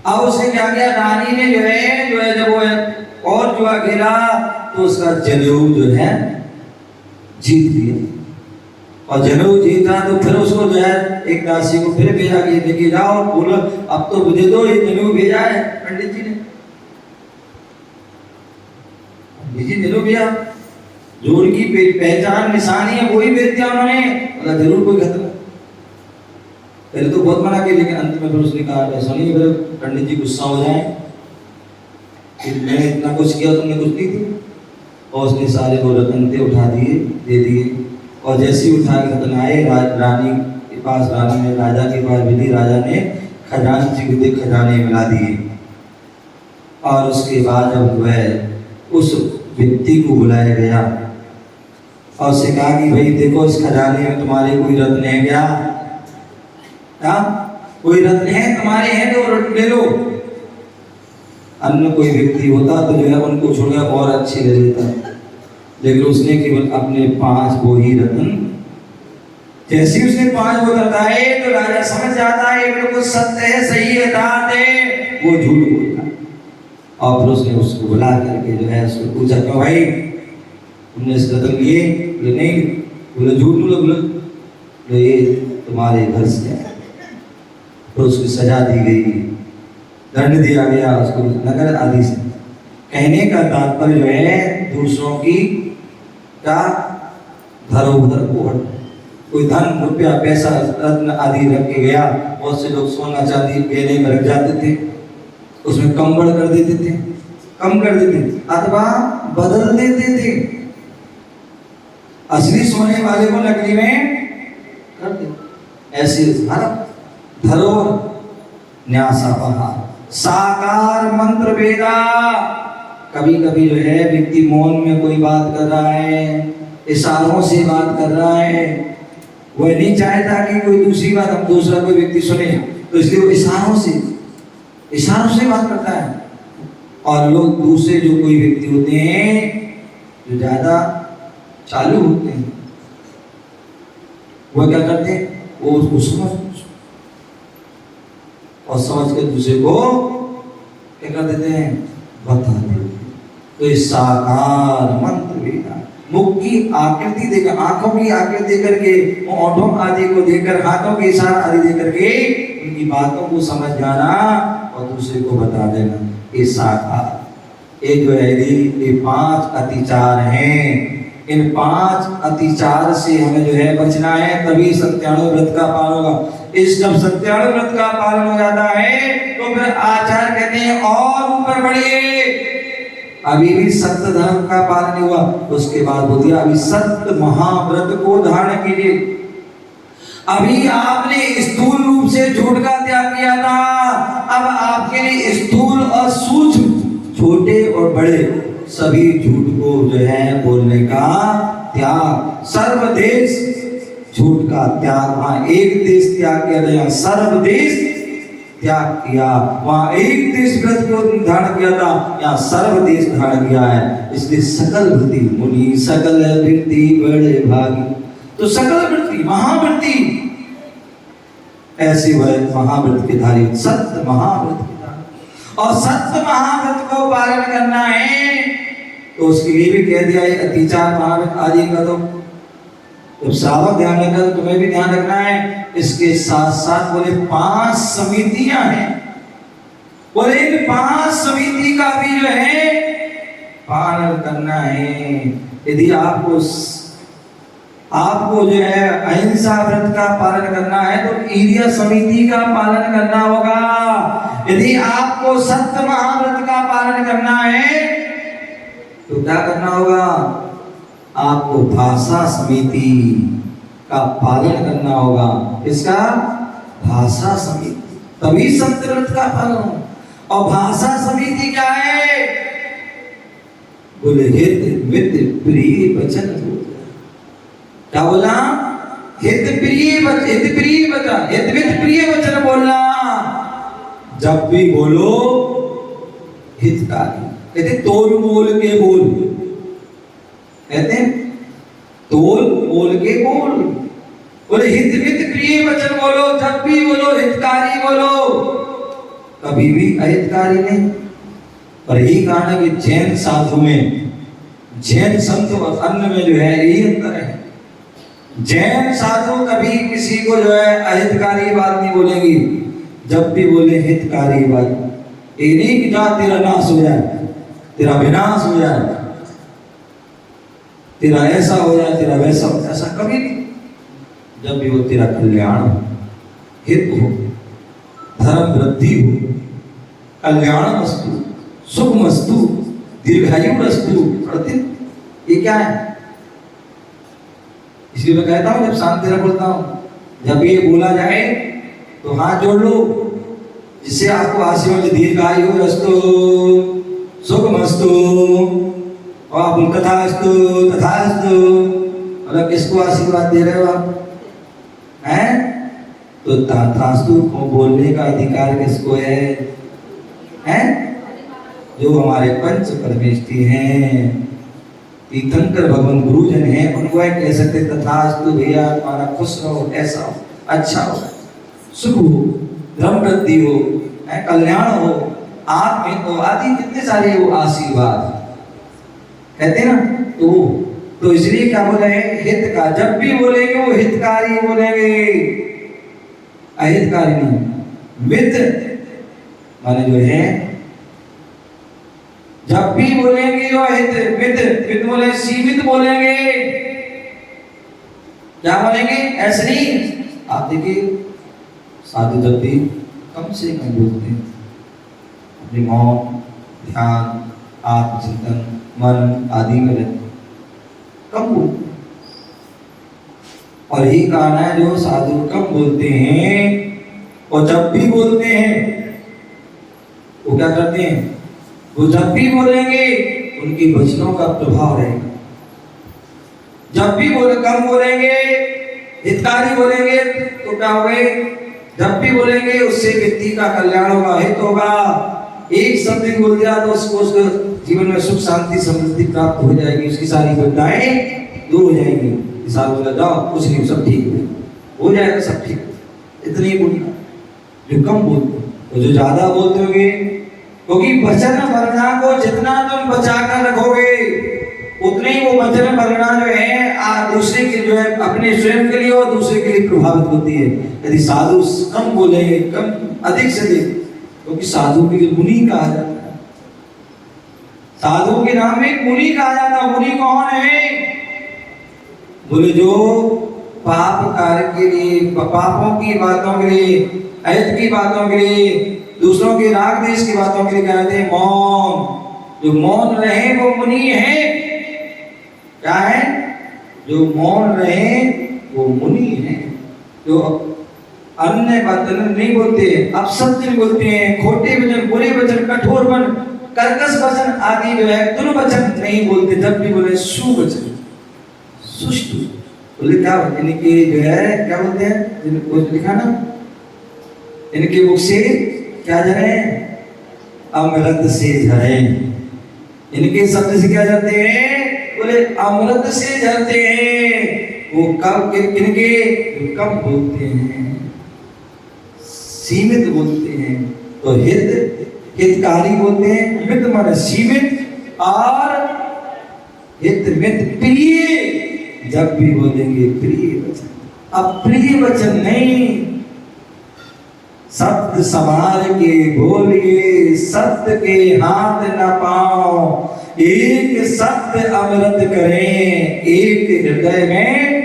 अब उसने क्या किया, रानी ने जो है जब वो और जुआ खेला तो उसका जनेऊ जो है जीत लिया। और जनेऊ जीता तो फिर उसको जो है एक दासी को फिर भेजा कि लेके जाओ, बोलो अब तो मुझे दो, ये जनेऊ भेजा है पंडित जी ने। पंडित जी जनेऊ भेजा, जो उनकी पहचान निशानी है वही भेज दिया उन्होंने, मतलब जरूर कोई खतरा। पहले तो बहुत मना किया, लेकिन अंत में फिर उसने कहा ऐसा नहीं, फिर पंडित जी गुस्सा हो जाए कि मैंने इतना कुछ किया तुमने कुछ नहीं किया। और उसने सारे वो रतन थे उठा दिए, दे दिए। और जैसे ही उठा के रतन आए रानी के पास, रानी ने राजा के पास विधि, राजा ने खजांची के खजाने मिला दिए। और उसके बाद जब वह उस व्यक्ति को बुलाया गया और उससे कहा कि भाई देखो इस खजाने में तुम्हारे कोई रत्न है क्या? कोई रत्न है तुम्हारे, हैं तो रत्न ले लो। अन्य कोई व्यक्ति होता तो जो है उनको छोड़कर और अच्छे ले लेता, लेकिन उसने केवल अपने 5 वो ही रत्न। जैसे ही उसने 5 वो बताए तो राजा समझ जाता है ये बिल्कुल सत्य है, सही है, दात है, वो झूठ बोलता। और फिर उसने उसको बुला करके जो है उसको पूछा क्यों भाई तुमने इस रत्न लिए? बोले नहीं। बोले झूठ बोलो? बोले ये तुम्हारे घर से है। तो उसको सजा दी गई, दंड दिया गया उसको नगर आदि से। कहने का तात्पर्य जो है दूसरों की का धरोहर को, कोई धन रुपया पैसा रत्न आदि रख के गया, बहुत से लोग सोना चांदी गहने में रख जाते थे, उसमें कम बढ़ कर देते थे, कम कर देते अथवा बदल देते थे, असली सोने वाले को नकली में कर देते। ऐसे धरोहर न्यासापहार साकार मंत्र वेदा। कभी कभी जो है व्यक्ति मौन में कोई बात कर रहा है, इशारों से बात कर रहा है, वह नहीं चाहता कि कोई दूसरी बात हम दूसरा कोई व्यक्ति सुने, तो इसलिए वो इशारों से बात करता है। और लोग दूसरे जो कोई व्यक्ति होते हैं जो ज्यादा चालू होते हैं, वह क्या करते हैं, वो उसको समझ के दूसरे को क्या कर देते हैं, बता देते। तो इस साकार मंत्र वेदा, मुख की आकृति देकर, आंखों की आकृति देकर के, ओठों आदि को देकर, हाथों के इशारा आदि देकर के उनकी बातों को समझ जाना और दूसरे को बता देना, ये साकार। ये जो है ये 5 अतिचार हैं। इन 5 अतिचार से हमें जो है बचना है, तभी सत्याणु व्रत का पालन होगा। इस जब सत्याणु व्रत का पालन हो जाता है तो फिर आचार्य कहते हैं और ऊपर बढ़िए। अभी भी सत्य धर्म का पालन हुआ, उसके बाद बोल दिया अभी सत्य महाव्रत को धारण कीजिए। अभी आपने स्थूल रूप से झूठ का त्याग किया था, अब आपके लिए स्थूल और सूक्ष्म, छोटे और बड़े सभी झूठ को जो है बोलने का त्याग, सर्वदेश झूठ का त्याग। वहां एक देश त्याग किया गया, सर्वदेश त्याग किया। वहां एक देश व्रत को धारण किया था, यहाँ सर्वदेश धारण किया है। इसलिए सकल वृत्ति मुनि सकल वृत्ति बड़े भागी। तो सकल वृत्ति महावृत्ति, ऐसी वह महाव्रत के धारी, सत्य महाव्रत के धारी। और सत्य महाव्रत को पालन करना है तो उसके लिए भी कह दिया है अतिचार महाव्रत आदि का। तो श्रावक ध्यान रखना तो तुम्हें भी ध्यान रखना है। इसके साथ साथ बोले 5 समितियां हैं, बोले इन 5 समिति का भी जो है पालन करना है। यदि आपको जो है अहिंसा व्रत का पालन करना है तो ईर्य समिति का पालन करना होगा। यदि आपको सत्य महाव्रत का पालन करना है तो क्या करना होगा, आपको भाषा समिति का पालन करना होगा। इसका भाषा समिति, तभी सत्य व्रत का पालन हो। और भाषा समिति क्या है, बोले हित मित प्रिय वचन। क्या बोला, हित प्रिय वचन, हित प्रिय वचन, हित मित प्रिय वचन बोलना। जब भी बोलो हितकारी, कहते तोल मोल के बोल, कहते तोल मोल के बोल। बोले हित मित प्रिय वचन बोलो, जब भी बोलो हितकारी बोलो, कभी भी अहितकारी नहीं। और यही कारण है कि जैन साधु में, जैन संत और अन्य में जो है यही अंतर है। जैन साधु कभी किसी को जो है अहितकारी बात नहीं बोलेंगी, जब भी बोले हितकारी बात। ये नहीं कि जा तेरा नाश हो जाए, तेरा विनाश हो जाए, तेरा ऐसा हो जाए, तेरा वैसा हो, ऐसा कभी नहीं। जब भी वो तेरा कल्याण हो, हित हो, धर्म वृद्धि हो, कल्याण वस्तु, सुख वस्तु, दीर्घायु वस्तु, ये क्या है। इसलिए मैं कहता हूं, जब शांति से बोलता हूं, जब ये बोला जाए तो हाथ जोड़ लो, जिससे आपको आशीर्वाद दीर्घायु वस्तु, सुख वस्तु, और तथास्तु तथास्तु। मतलब किसको आशीर्वाद दे रहे हो आप, हैं? तो तथास्तु को बोलने का अधिकार किसको है, हैं? जो हमारे पंच परमेष्ठी हैं, तीर्थंकर भगवान गुरुजन हैं, उनको कह सकते तथास्तु भैया, तुम्हारा खुश रहो, ऐसा हो, अच्छा हो, सुख हो, धर्म वृद्धि हो, कल्याण हो, आत्म हो, आदि जितने सारे वो आशीर्वाद कहते ना। तो इसलिए क्या बोले हित का, जब भी बोलेंगे वो हितकारी बोलेंगे, अहितकारी नहीं। मित माने जो है, जब भी बोलेंगे जो हित, मित बोले सीमित बोलेंगे। क्या बोलेंगे, ऐसे नहीं। आप देखिए साधु जब भी कम से कम बोलते हैं, अपने मौन, ध्यान, आत्मचिंतन, मन आदि में रहते, कम बोलते। और यही कारण है जो साधु कम बोलते हैं और जब भी बोलते हैं वो क्या करते हैं, वो जब भी बोलेंगे उनके वचनों का प्रभाव रहेगा। जब भी कम बोलेंगे, हितकारी बोलेंगे तो क्या होगा, जब भी बोलेंगे उससे व्यक्ति का कल्याण होगा, हित होगा। एक शब्द भी बोल दिया तो उसको जीवन में सुख शांति समृद्धि प्राप्त हो जाएगी, उसकी सारी विपदाएं दूर हो जाएंगी। हिसाब बोला जाओ कुछ नहीं, सब ठीक हो जाएगा, सब ठीक। इतनी ही बोलना जो कम बोलते, तो जो ज्यादा बोलते होंगे, क्योंकि वचन वरना को जितना तुम बचा कर रखोगे उतने ही वो वचन वरना जो है दूसरे के जो है अपने स्वयं के लिए और दूसरे के लिए प्रभावित होती है। यदि साधु कम बोले, कम अधिक से अधिक, क्योंकि साधु के मुनि कहा जाता है, साधु के नाम में मुनि कहा जाता है। मुनि कौन है, बोले जो पाप कार्य के लिए, पापों की बातों के लिए, अहित की बातों के लिए, दूसरों के राग देश की बातों के लिए कहते हैं मौन। जो मौन रहे वो मुनि है। क्या है, जो मौन रहे वो मुनि है। जो अन्य वचन नहीं बोलते, अपशब्द नहीं बोलते हैं, खोटे वचन, बुरे वचन, कठोर वचन, कर्कश वचन आदि जो है दुर्वचन नहीं बोलते। जब भी बोले सुवचन, सुष्टु बोले, क्या इनके जो है क्या बोलते हैं, जिनको लिखा ना, इनके मुख से क्या झरे, अमृत से झरे। इनके शब्द से क्या झरते हैं, बोले अमृत से झरते हैं। वो कब किनके, कम बोलते हैं, सीमित बोलते हैं। तो हित हितकारी बोलते हैं, मित माने सीमित, और हित मित प्रिय, जब भी बोलेंगे प्रिय वचन। अब प्रिय वचन नहीं, शब्द संभाल के बोलिए, सत्य के हाथ न पाओ, एक सत्य अमृत करें, एक हृदय में।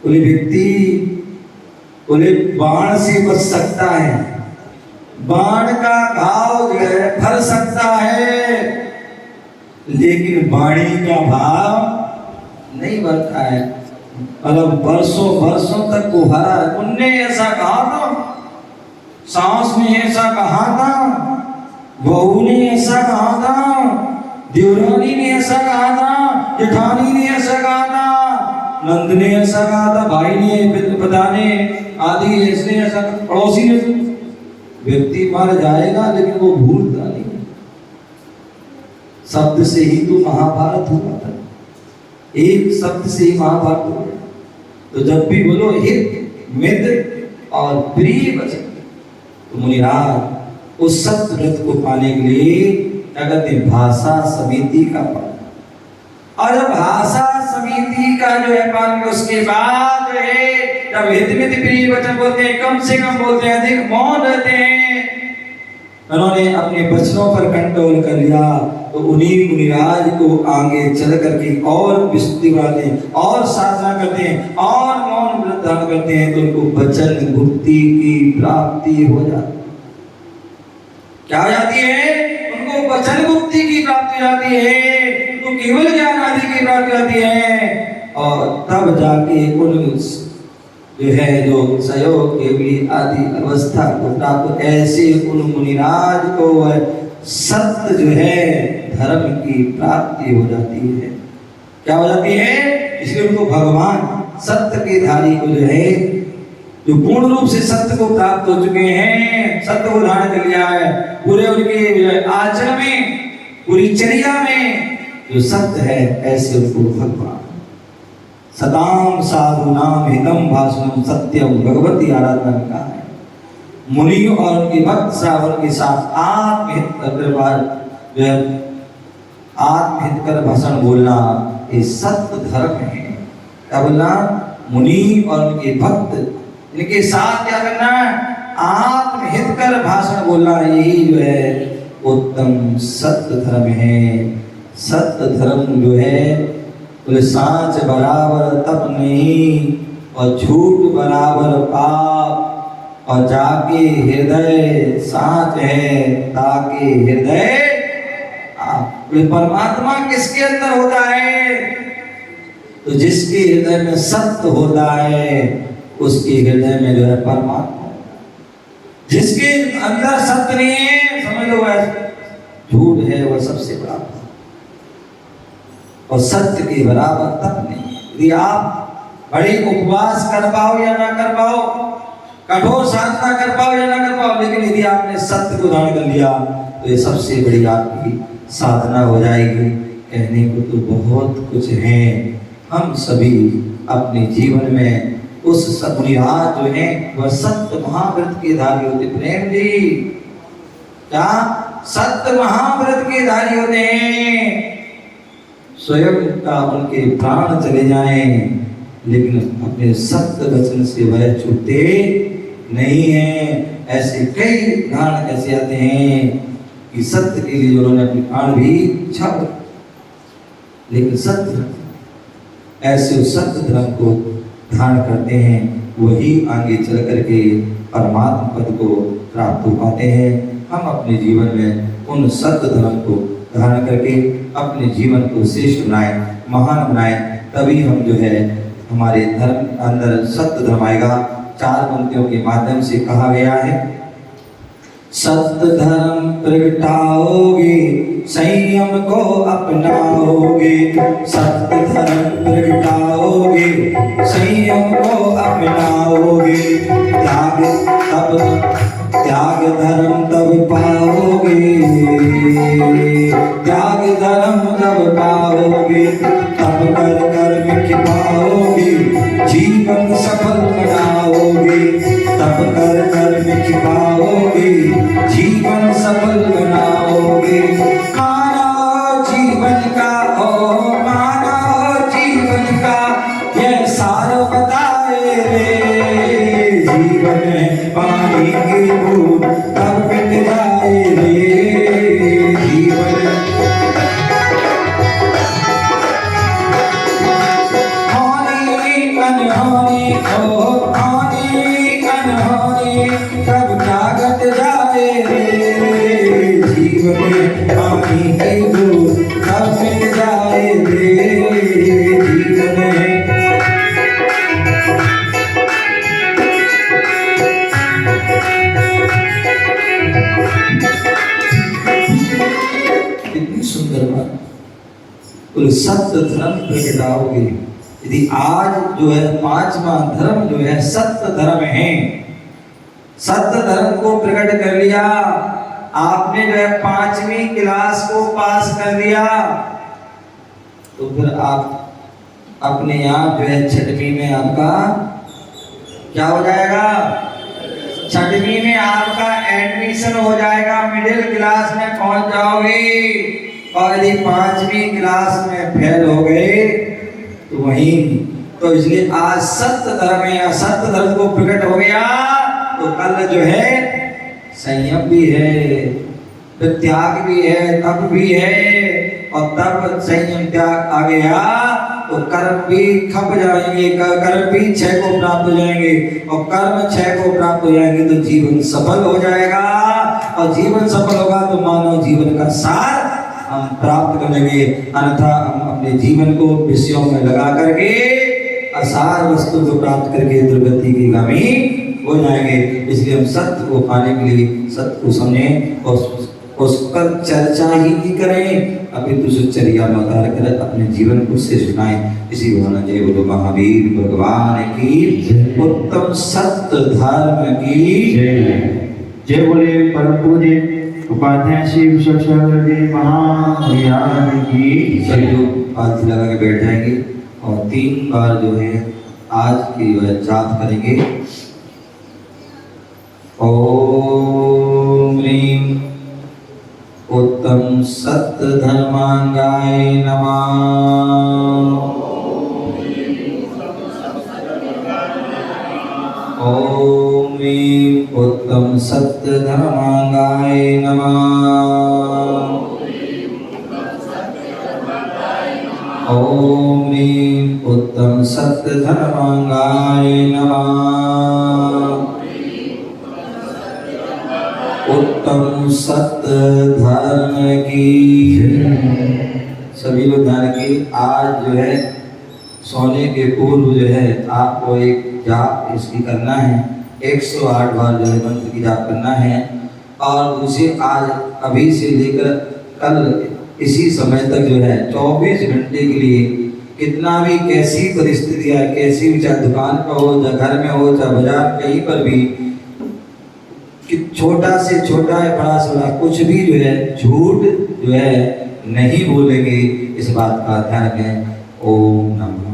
कोई व्यक्ति बोले बाण से बच सकता है, बाण का घाव जो है भर सकता है, लेकिन वाणी का भाव नहीं भरता है। मतलब वर्षों वर्षों तक वो हरा है। उनने ऐसा कहा था, सास ने ऐसा कहा था, बहू ने ऐसा कहा था, देवरानी ने ऐसा कहा था, जेठानी ने ऐसा कहा था, नंद ने ऐसा कहा था, भाई ने, पिता ने, आदि इसने ऐसा, पड़ोसी ने। व्यक्ति मर जाएगा लेकिन वो भूलता नहीं। शब्द से ही तो महाभारत हुआ था, एक शब्द से ही महाभारत हुआ। तो जब भी बोलो हित मित और प्रिय वचन, तो मुनिराज उस सत्य व्रत को पाने के लिए क्या कहते हैं, भाषा समिति का पालन। और जब भाषा समिति का जो है पालन, उसके बाद जो है जब हित मित प्रिय वचन बोलते हैं, कम से कम बोलते हैं, अधिक मौन रहते हैं, उन्होंने अपने वचनों पर कंट्रोल कर लिया, तो उन्हीं मुनिराज को आगे चल करके और विस्तृति बढ़ाते हैं, और साधना करते हैं, और मौन व्रत धारण करते हैं, तो उनको वचन मुक्ति की प्राप्ति हो जाती है। क्या हो जाती है? उनको वचन मुक्ति की प्राप्ति हो जाती है, उनको केवल ज्ञान आदि की प्राप्ति होती है, और तब जाके उन जो है जो सहयोग केवली आदि अवस्था को प्राप्त। ऐसे उन मुनिराज को सत्य जो है धर्म की प्राप्ति हो जाती है। क्या हो जाती है? इसलिए उनको भगवान सत्य के धारी को जो है, जो पूर्ण रूप से सत्य को प्राप्त हो चुके हैं, सत्य को धारण कर लिया है, पूरे उनके आचरण में, पूरी चर्या में जो सत्य है, ऐसे उनको भगवान सदाम साधु नाम हितम भाषणम सत्यम भगवती आराधना में कहा है। मुनियों और उनके भक्त श्रावण के साथ आत्महित कर भाषण बोलना, ये सत्य धर्म है। क्या बोलना? मुनि और उनके भक्त, इनके साथ क्या करना? आत्महित कर भाषण बोलना, यही जो है उत्तम सत्य धर्म है। सत्य धर्म जो है, बोले सांच बराबर तप नहीं, और झूठ बराबर पाप, और जाके हृदय सांच है ताके हृदय आप। परमात्मा किसके अंदर होता है? तो जिसके हृदय में सत्य होता है, उसके हृदय में जो है परमात्मा होता है। जिसके अंदर सत्य नहीं है, समझ लो वह झूठ है, वह सबसे बड़ा, और सत्य के बराबर तप नहीं। यदि आप बड़े उपवास कर पाओ या ना कर पाओ, कठोर साधना कर पाओ या ना कर पाओ, लेकिन यदि आपने सत्य को धारण कर लिया, तो ये सबसे बड़ी आपकी साधना हो जाएगी। कहने को तो बहुत कुछ है, हम सभी अपने जीवन में उस मुनिराज जो है वह सत्य महाव्रत के धारी होते। प्रेम जी, क्या सत्य महाव्रत के धारी होते हैं? स्वयं का उनके प्राण चले जाएं, लेकिन अपने सत्य वचन से वह छूटते नहीं हैं। ऐसे कई उदाहरण ऐसे आते हैं कि सत्य के लिए उन्होंने अपने प्राण भी छाड़, लेकिन सत्य ऐसे सत्य धर्म को धारण करते हैं, वही आगे चल करके परमात्मा पद को प्राप्त हो पाते हैं। हम अपने जीवन में उन सत्य धर्म को धारण करके अपने जीवन को श्रेष्ठ बनाए, महान बनाए, तभी हम जो है हमारे धर्म अंदर सत्य धर्म आएगा। 4 पंक्तियों के माध्यम से कहा गया है, सत्य धर्म प्रगटाओगे, संयम को अपनाओगे, सत्य धर्म प्रगटाओगे, संयम को अपनाओगे, त्याग धर्म तब पाओगे, त्याग धर्म तब पाओगे, तब कर कर्म की पाओगे, जीवन सफल बनाओगे, तब कर कर्म की पाओगे, तो सत्य धर्म प्रगटाओगे। यदि आज जो है पांचवा धर्म जो है सत्य धर्म है, सत्य धर्म को प्रकट कर लिया, आपने जो है 5वीं क्लास को पास कर लिया, तो फिर आप अपने आप जो है 6वीं में आपका क्या हो जाएगा? 6वीं में आपका एडमिशन हो जाएगा, मिडिल क्लास में पहुंच जाओगे। और यदि 5वीं क्लास में फेल हो गए तो वहीं, तो इसलिए आज सत्य धर्म है, सत्य धर्म को प्रकट हो गया तो कल जो है संयम भी है, त्याग भी है, तप भी है, और तब संयम त्याग आ गया तो कर्म भी खप जाएंगे, कर्म भी 6 को प्राप्त हो जाएंगे, और कर्म 6 को प्राप्त हो जाएंगे तो जीवन सफल हो जाएगा, और जीवन सफल होगा तो मानव जीवन का सार हम प्राप्त कर लेंगे। अन्यथा हम अपने जीवन को विषयों में लगा करके असार वस्तु को प्राप्त करके दुर्गति की गामी हो जाएंगे। इसलिए हम सत्य को पाने के लिए सत्य को समझें और उस पर चर्चा ही नहीं करें, अपितु सुचर्या में उतार कर अपने जीवन को से सुनाएं। इसी भावना जय बोलो महावीर भगवान की, उत्तम सत्य धर्म की जय बोले परम पूज्य उपाध्याय श्री विश्वेश्वर महाविहार की। सभी लोग हाथ लगा के बैठ जाएंगे और 3 बार जो है आज की जाप करेंगे। ओम ह्रीं उत्तम सत्य धर्मांगाय नमः। ओम ह्रीं उत्तम सत्य धर्मांगाय नमः। ओम ह्रीं उत्तम सत्य धर्मांगाय नमः। उत्तम सत्य धर्म की। सभी लोग ध्यान की, आज जो है सोने के पूर्व जो है आपको एक जाप इसकी करना है, 108 बार जो है मंत्र की जाप करना है। और दूसरे आज अभी से लेकर कल इसी समय तक जो है 24 घंटे के लिए कितना भी कैसी परिस्थिति है, कैसी भी, चाहे दुकान पर हो, चाहे घर में हो, चाहे बाजार, कहीं पर भी, कि छोटा से छोटा है, बड़ा से बड़ा, कुछ भी जो है झूठ जो है नहीं बोलेंगे, इस बात का ध्यान रखें। ओम नमः